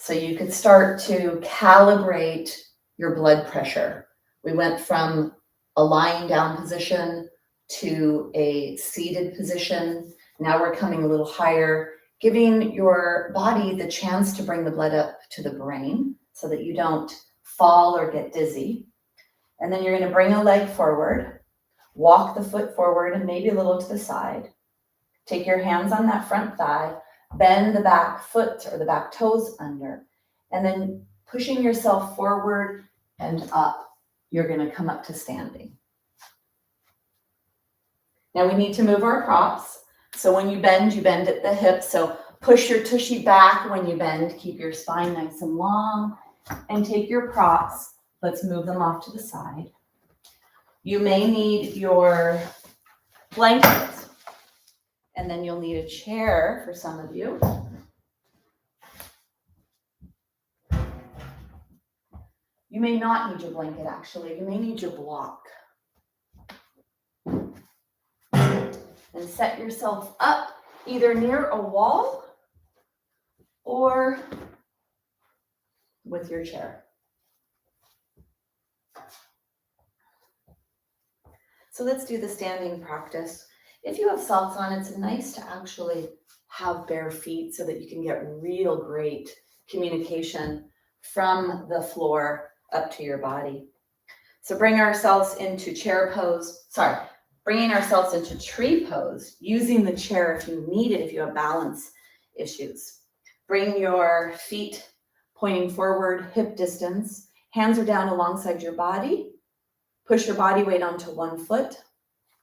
so you can start to calibrate your blood pressure. We went from a lying down position to a seated position. Now we're coming a little higher, giving your body the chance to bring the blood up to the brain so that you don't fall or get dizzy. And then you're going to bring a leg forward, walk the foot forward and maybe a little to the side. Take your hands on that front thigh, bend the back foot or the back toes under, and then pushing yourself forward and up, you're going to come up to standing. Now we need to move our props. So when you bend at the hips. So push your tushy back when you bend. Keep your spine nice and long. And take your props. Let's move them off to the side. You may need your blanket. And then you'll need a chair for some of you. You may not need your blanket, actually. You may need your block. And set yourself up either near a wall or with your chair. So let's do the standing practice. If you have socks on, it's nice to actually have bare feet so that you can get real great communication from the floor up to your body. So bring ourselves into bringing ourselves into tree pose, using the chair if you need it, if you have balance issues. Bring your feet pointing forward, hip distance. Hands are down alongside your body. Push your body weight onto one foot.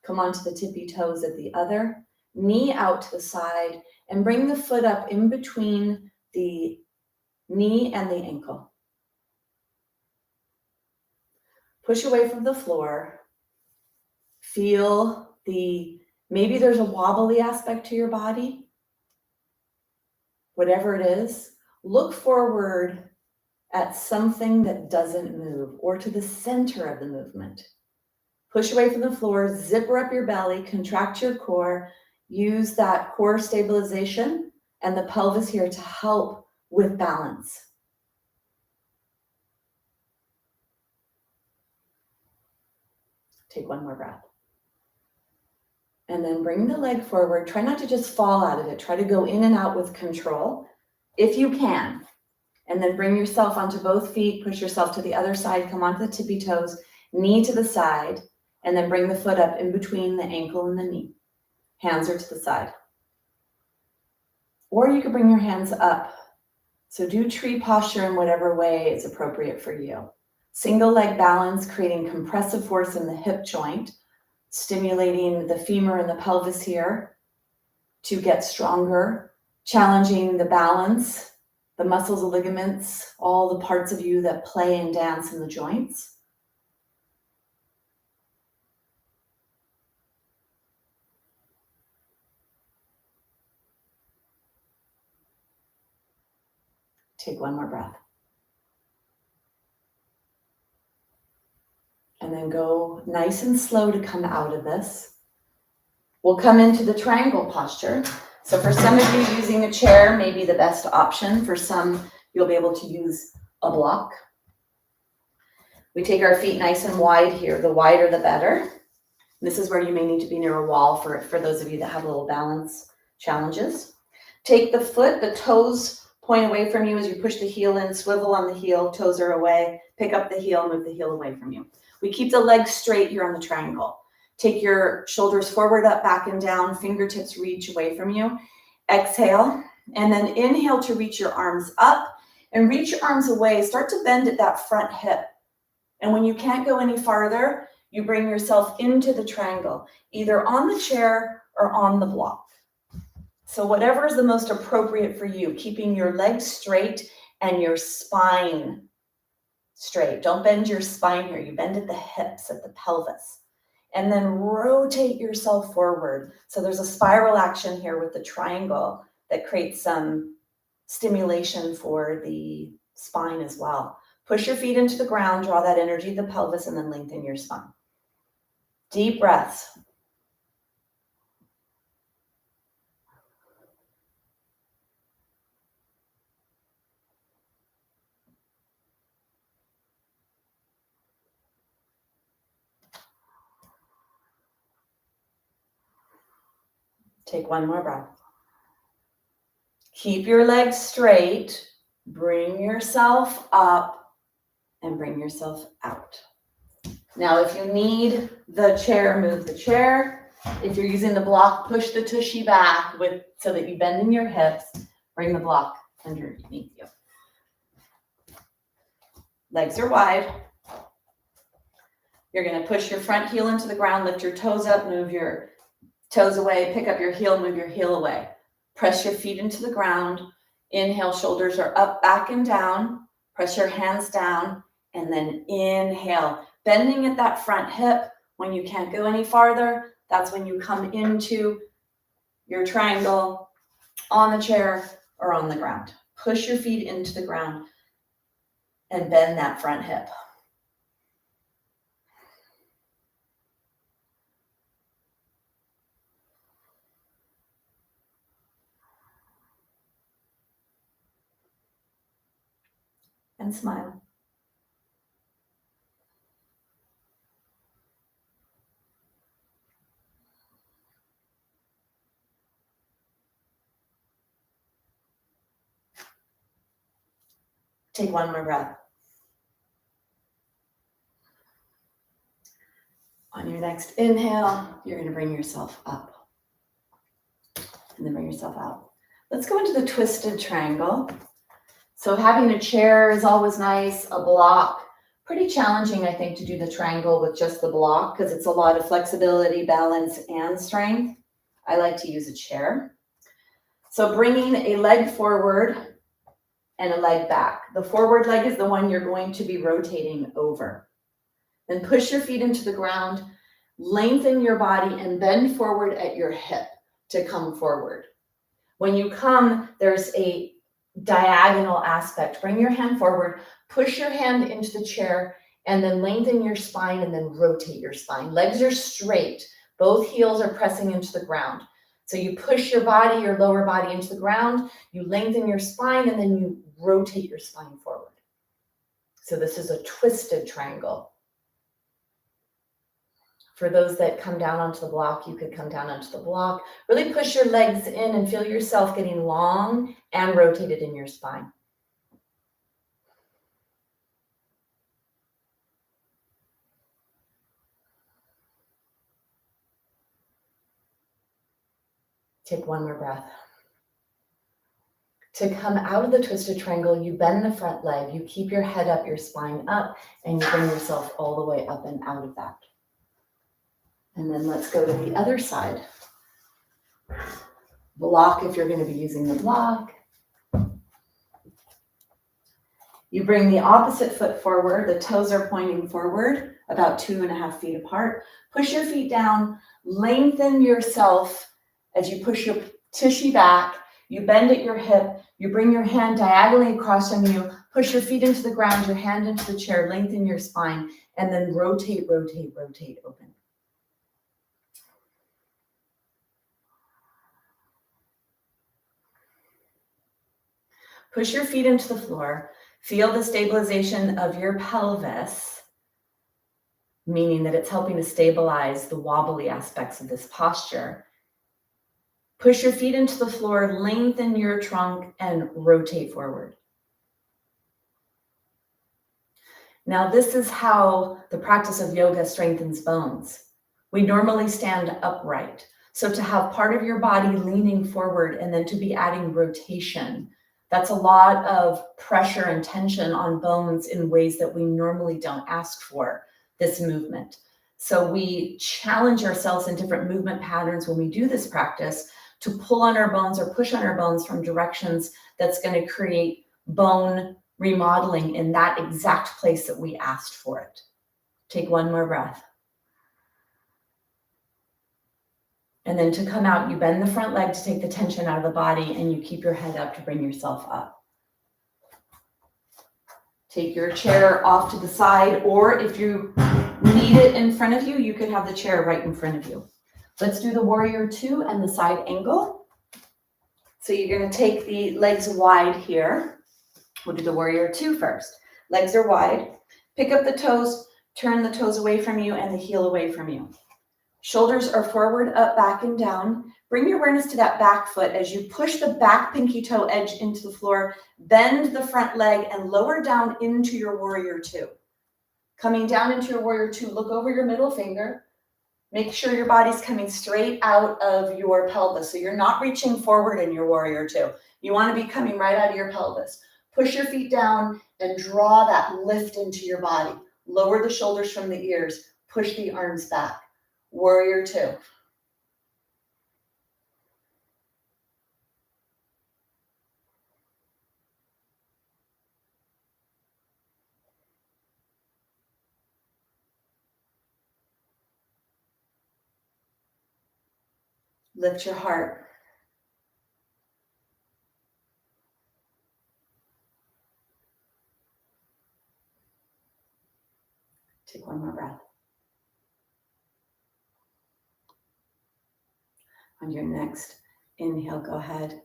Come onto the tippy toes of the other. Knee out to the side, and bring the foot up in between the knee and the ankle. Push away from the floor. Feel maybe there's a wobbly aspect to your body. Whatever it is, look forward at something that doesn't move or to the center of the movement. Push away from the floor, zipper up your belly, contract your core, use that core stabilization and the pelvis here to help with balance. Take one more breath. And then bring the leg forward. Try not to just fall out of it. Try to go in and out with control if you can. And then bring yourself onto both feet. Push yourself to the other side. Come onto the tippy toes. Knee to the side. And then bring the foot up in between the ankle and the knee. Hands are to the side. Or you could bring your hands up. So do tree posture in whatever way is appropriate for you. Single leg balance, creating compressive force in the hip joint, stimulating the femur and the pelvis here to get stronger, challenging the balance, the muscles, the ligaments, all the parts of you that play and dance in the joints. Take one more breath. And then go nice and slow to come out of this. We'll come into the triangle posture. So for some of you, using a chair may be the best option. For some, you'll be able to use a block. We take our feet nice and wide here. The wider, the better. This is where you may need to be near a wall for those of you that have little balance challenges. Take the foot, the toes point away from you as you push the heel in, swivel on the heel, toes are away, pick up the heel, move the heel away from you. We keep the legs straight here on the triangle. Take your shoulders forward, up, back, and down, fingertips reach away from you. Exhale, and then inhale to reach your arms up and reach your arms away. Start to bend at that front hip. And when you can't go any farther, you bring yourself into the triangle, either on the chair or on the block. So whatever is the most appropriate for you, keeping your legs straight and your spine straight. Don't bend your spine here. You bend at the hips, at the pelvis. And then rotate yourself forward. So there's a spiral action here with the triangle that creates some stimulation for the spine as well. Push your feet into the ground, draw that energy to the pelvis, and then lengthen your spine. Deep breaths. Take one more breath. Keep your legs straight. Bring yourself up and bring yourself out. Now, if you need the chair, move the chair. If you're using the block, push the tushy back so that you bend in your hips. Bring the block underneath you. Legs are wide. You're going to push your front heel into the ground, lift your toes up, move your toes away, pick up your heel, move your heel away. Press your feet into the ground. Inhale, shoulders are up, back, and down. Press your hands down, and then inhale. Bending at that front hip. When you can't go any farther, that's when you come into your triangle on the chair or on the ground. Push your feet into the ground and bend that front hip. And smile. Take one more breath. On your next inhale, you're going to bring yourself up. And then bring yourself out. Let's go into the twisted triangle. So having a chair is always nice, a block. Pretty challenging, I think, to do the triangle with just the block because it's a lot of flexibility, balance, and strength. I like to use a chair. So bringing a leg forward and a leg back. The forward leg is the one you're going to be rotating over. Then push your feet into the ground, lengthen your body, and bend forward at your hip to come forward. When you come, there's a diagonal aspect. Bring your hand forward, push your hand into the chair, and then lengthen your spine and then rotate your spine. Legs are straight. Both heels are pressing into the ground. So you push your body, your lower body into the ground, you lengthen your spine, and then you rotate your spine forward. So this is a twisted triangle. For those that come down onto the block, you could come down onto the block. Really push your legs in and feel yourself getting long and rotated in your spine. Take one more breath. To come out of the twisted triangle, you bend the front leg, you keep your head up, your spine up, and you bring yourself all the way up and out of that. And then let's go to the other side. Block if you're going to be using the block. You bring the opposite foot forward. The toes are pointing forward, about 2.5 feet apart. Push your feet down. Lengthen yourself as you push your tushy back. You bend at your hip. You bring your hand diagonally across from you. Push your feet into the ground, your hand into the chair. Lengthen your spine. And then rotate, rotate, rotate, open. Push your feet into the floor. Feel the stabilization of your pelvis, meaning that it's helping to stabilize the wobbly aspects of this posture. Push your feet into the floor, lengthen your trunk, and rotate forward. Now, this is how the practice of yoga strengthens bones. We normally stand upright. So to have part of your body leaning forward and then to be adding rotation, that's a lot of pressure and tension on bones in ways that we normally don't ask for this movement. So we challenge ourselves in different movement patterns when we do this practice to pull on our bones or push on our bones from directions that's going to create bone remodeling in that exact place that we asked for it. Take one more breath. And then to come out, you bend the front leg to take the tension out of the body, and you keep your head up to bring yourself up. Take your chair off to the side, or if you need it in front of you, you could have the chair right in front of you. Let's do the warrior 2 and the side angle. So you're going to take the legs wide here. We'll do the warrior 2 first. Legs are wide. Pick up the toes, turn the toes away from you and the heel away from you. Shoulders are forward, up, back, and down. Bring your awareness to that back foot as you push the back pinky toe edge into the floor. Bend the front leg and lower down into your warrior 2. Coming down into your warrior 2, look over your middle finger. Make sure your body's coming straight out of your pelvis. So you're not reaching forward in your warrior 2. You want to be coming right out of your pelvis. Push your feet down and draw that lift into your body. Lower the shoulders from the ears. Push the arms back. Warrior 2. Lift your heart. Take one more breath. On your next inhale, go ahead,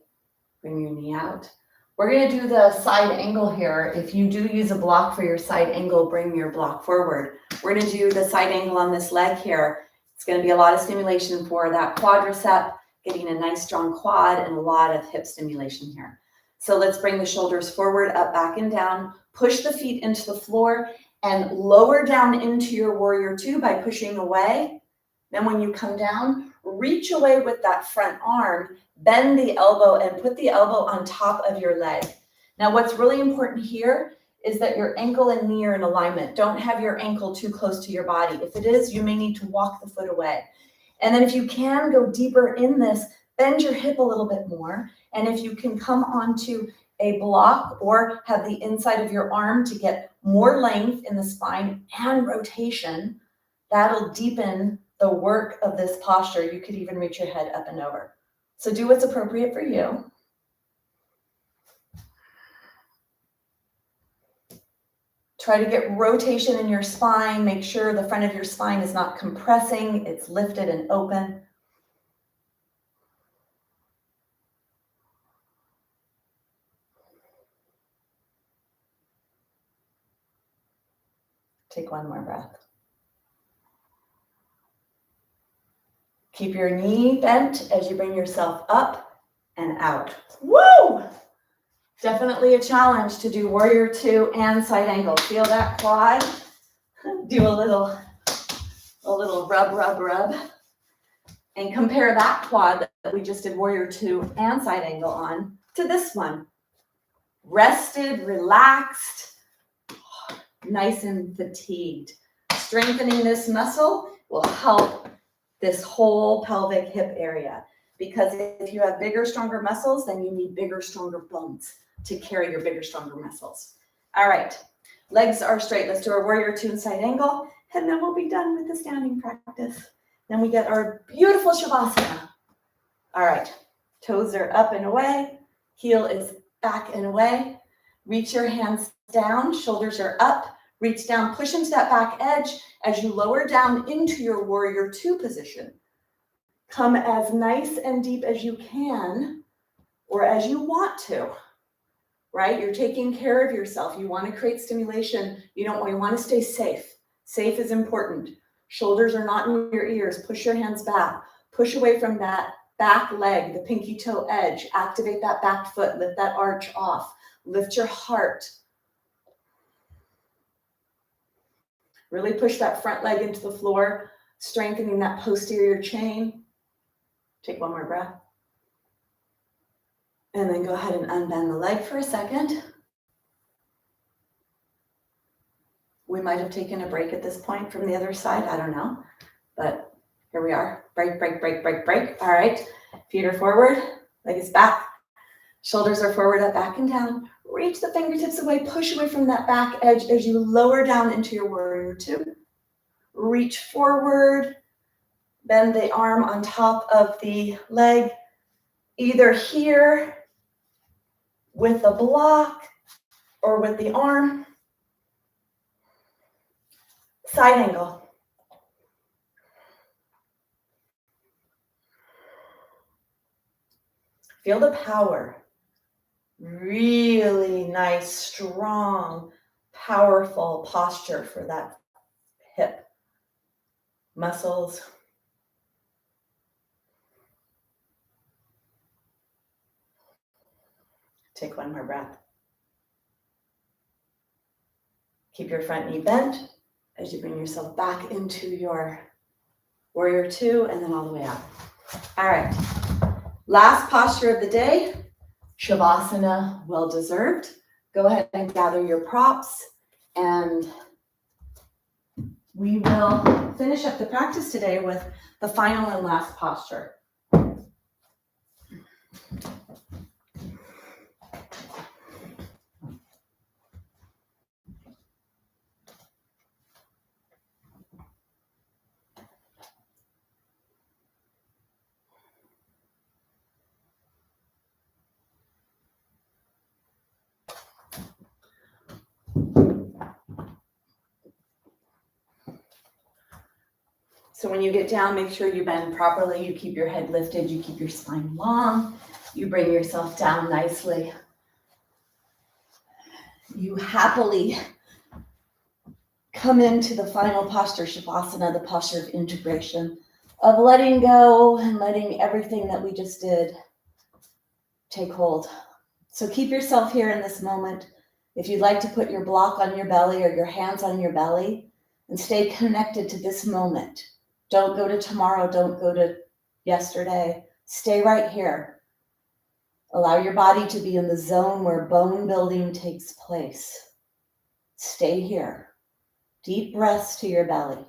bring your knee out. We're going to do the side angle here. If you do use a block for your side angle, bring your block forward. We're going to do the side angle on this leg here. It's going to be a lot of stimulation for that quadricep, getting a nice strong quad and a lot of hip stimulation here. So let's bring the shoulders forward, up, back, and down. Push the feet into the floor and lower down into your warrior two by pushing away. Then when you come down, reach away with that front arm, bend the elbow and put the elbow on top of your leg. Now what's really important here is that your ankle and knee are in alignment. Don't have your ankle too close to your body. If it is, you may need to walk the foot away. And then if you can go deeper in this, bend your hip a little bit more. And if you can come onto a block or have the inside of your arm to get more length in the spine and rotation, that'll deepen the work of this posture. You could even reach your head up and over. So do what's appropriate for you. Try to get rotation in your spine. Make sure the front of your spine is not compressing. It's lifted and open. Take one more breath. Keep your knee bent as you bring yourself up and out. Woo! Definitely a challenge to do warrior two and side angle. Feel that quad? Do a little rub, rub, rub. And compare that quad that we just did warrior two and side angle on to this one. Rested, relaxed, nice and fatigued. Strengthening this muscle will help this whole pelvic hip area, because if you have bigger, stronger muscles, then you need bigger, stronger bones to carry your bigger, stronger muscles. All right, legs are straight. Let's do our warrior two and side angle, and then we'll be done with the standing practice. Then we get our beautiful Shavasana. All right, toes are up and away, heel is back and away. Reach your hands down, shoulders are up, reach down, push into that back edge as you lower down into your warrior two position. Come as nice and deep as you can, or as you want to, right? You're taking care of yourself. You want to create stimulation. You want to stay safe. Safe is important. Shoulders are not in your ears. Push your hands back. Push away from that back leg, the pinky toe edge. Activate that back foot. Lift that arch off. Lift your heart. Really push that front leg into the floor, strengthening that posterior chain. Take one more breath. And then go ahead and unbend the leg for a second. We might have taken a break at this point from the other side. I don't know. But here we are. Break, break, break, break, break. All right. Feet are forward. Leg is back. Shoulders are forward, up, back, and down. Reach the fingertips away. Push away from that back edge as you lower down into your warrior two. Reach forward. Bend the arm on top of the leg. Either here with the block or with the arm. Side angle. Feel the power. Really nice, strong, powerful posture for that hip muscles. Take one more breath. Keep your front knee bent as you bring yourself back into your warrior two and then all the way out. All right. Last posture of the day, Shavasana, well deserved. Go ahead and gather your props, and we will finish up the practice today with the final and last posture. So when you get down, make sure you bend properly. You keep your head lifted. You keep your spine long. You bring yourself down nicely. You happily come into the final posture, Shavasana, the posture of integration, of letting go and letting everything that we just did take hold. So keep yourself here in this moment. If you'd like to put your block on your belly or your hands on your belly and stay connected to this moment. Don't go to tomorrow. Don't go to yesterday. Stay right here. Allow your body to be in the zone where bone building takes place. Stay here. Deep breaths to your belly.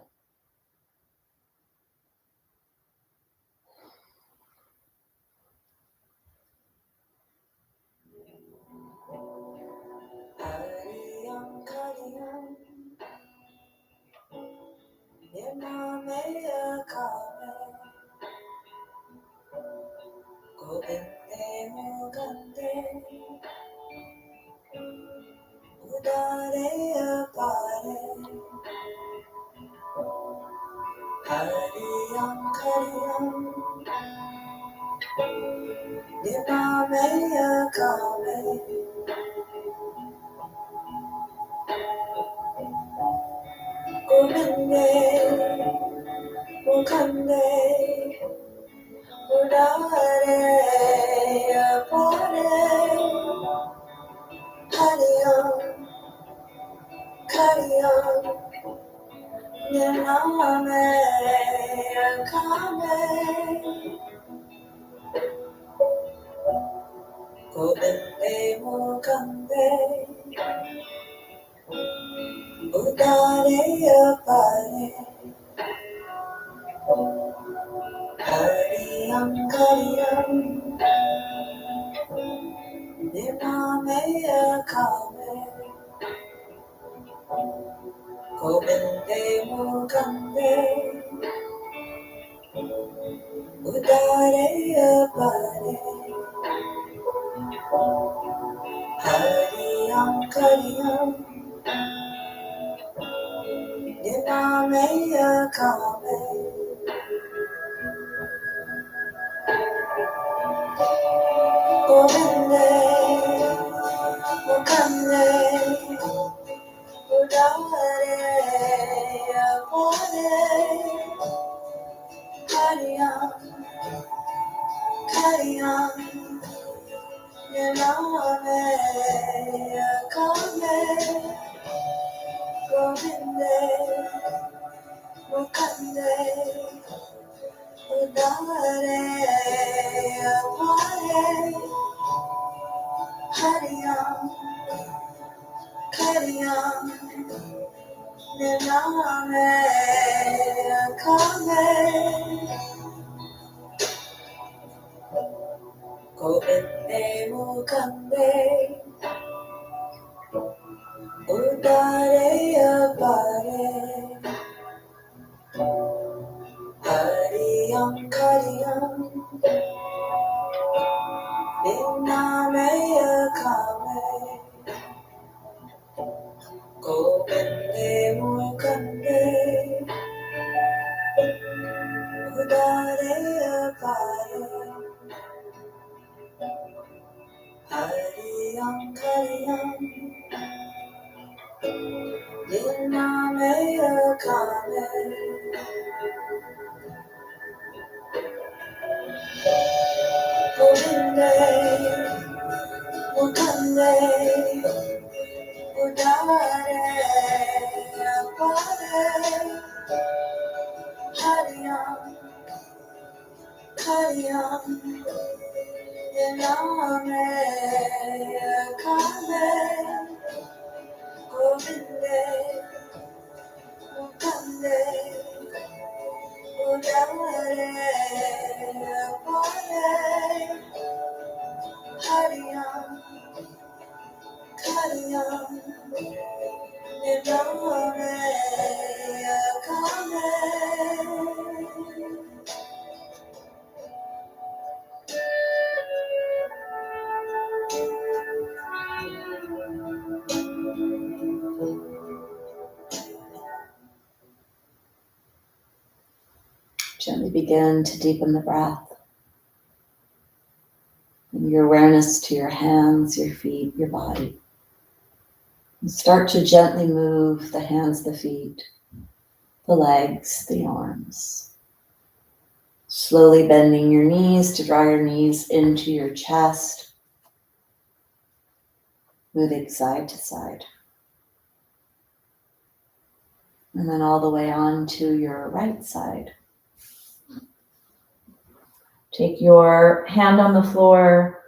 Gently begin to deepen the breath. Bring your awareness to your hands, your feet, your body. And start to gently move the hands, the feet, the legs, the arms. Slowly bending your knees to draw your knees into your chest. moving side to side. And then all the way on to your right side. Take your hand on the floor,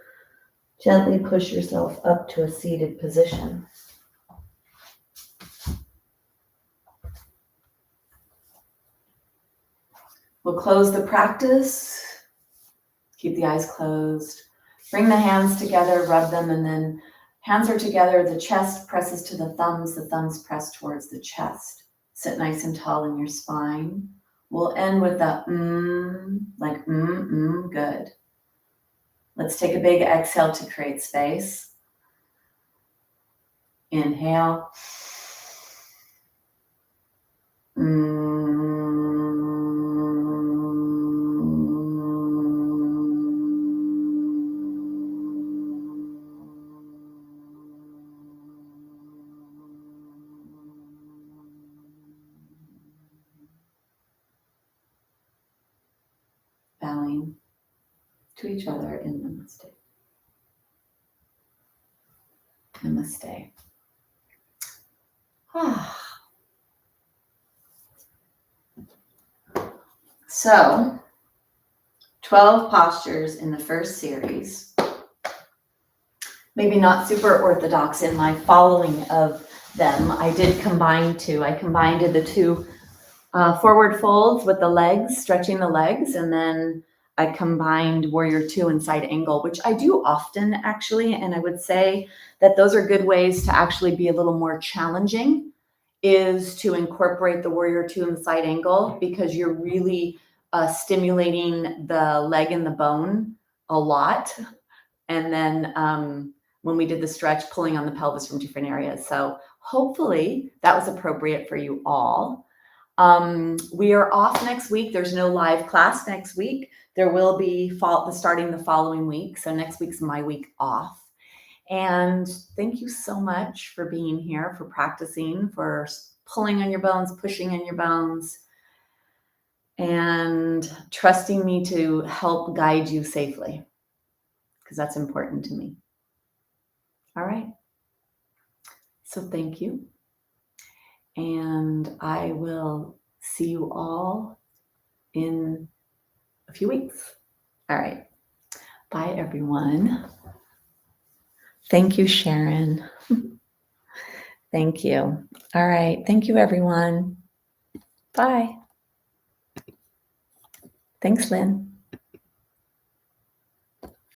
gently push yourself up to a seated position. We'll close the practice. Keep the eyes closed. Bring the hands together, rub them, and then hands are together. The chest presses to the thumbs press towards the chest. Sit nice and tall in your spine. We'll end with a like good. Let's take a big exhale to create space. Inhale. Bowing to each other in namaste. Namaste. So, 12 postures in the first series. Maybe not super orthodox in my following of them. I did combine two. I combined the two forward folds with the legs, stretching the legs, and then I combined Warrior Two and side angle, which I do often actually, and I would say that those are good ways to actually be a little more challenging, is to incorporate the Warrior Two and the side angle, because you're really stimulating the leg and the bone a lot. And then when we did the stretch, pulling on the pelvis from different areas. So hopefully that was appropriate for you all. We are off next week. There's no live class next week. There will be starting the following week. So next week's my week off. And thank you so much for being here, for practicing, for pulling on your bones, pushing on your bones, and trusting me to help guide you safely, because that's important to me. All right. So thank you. And I will see you all in a few weeks. All right. Bye, everyone. Thank you, Sharon. Thank you. All right. Thank you, everyone. Bye. Thanks, Lynn.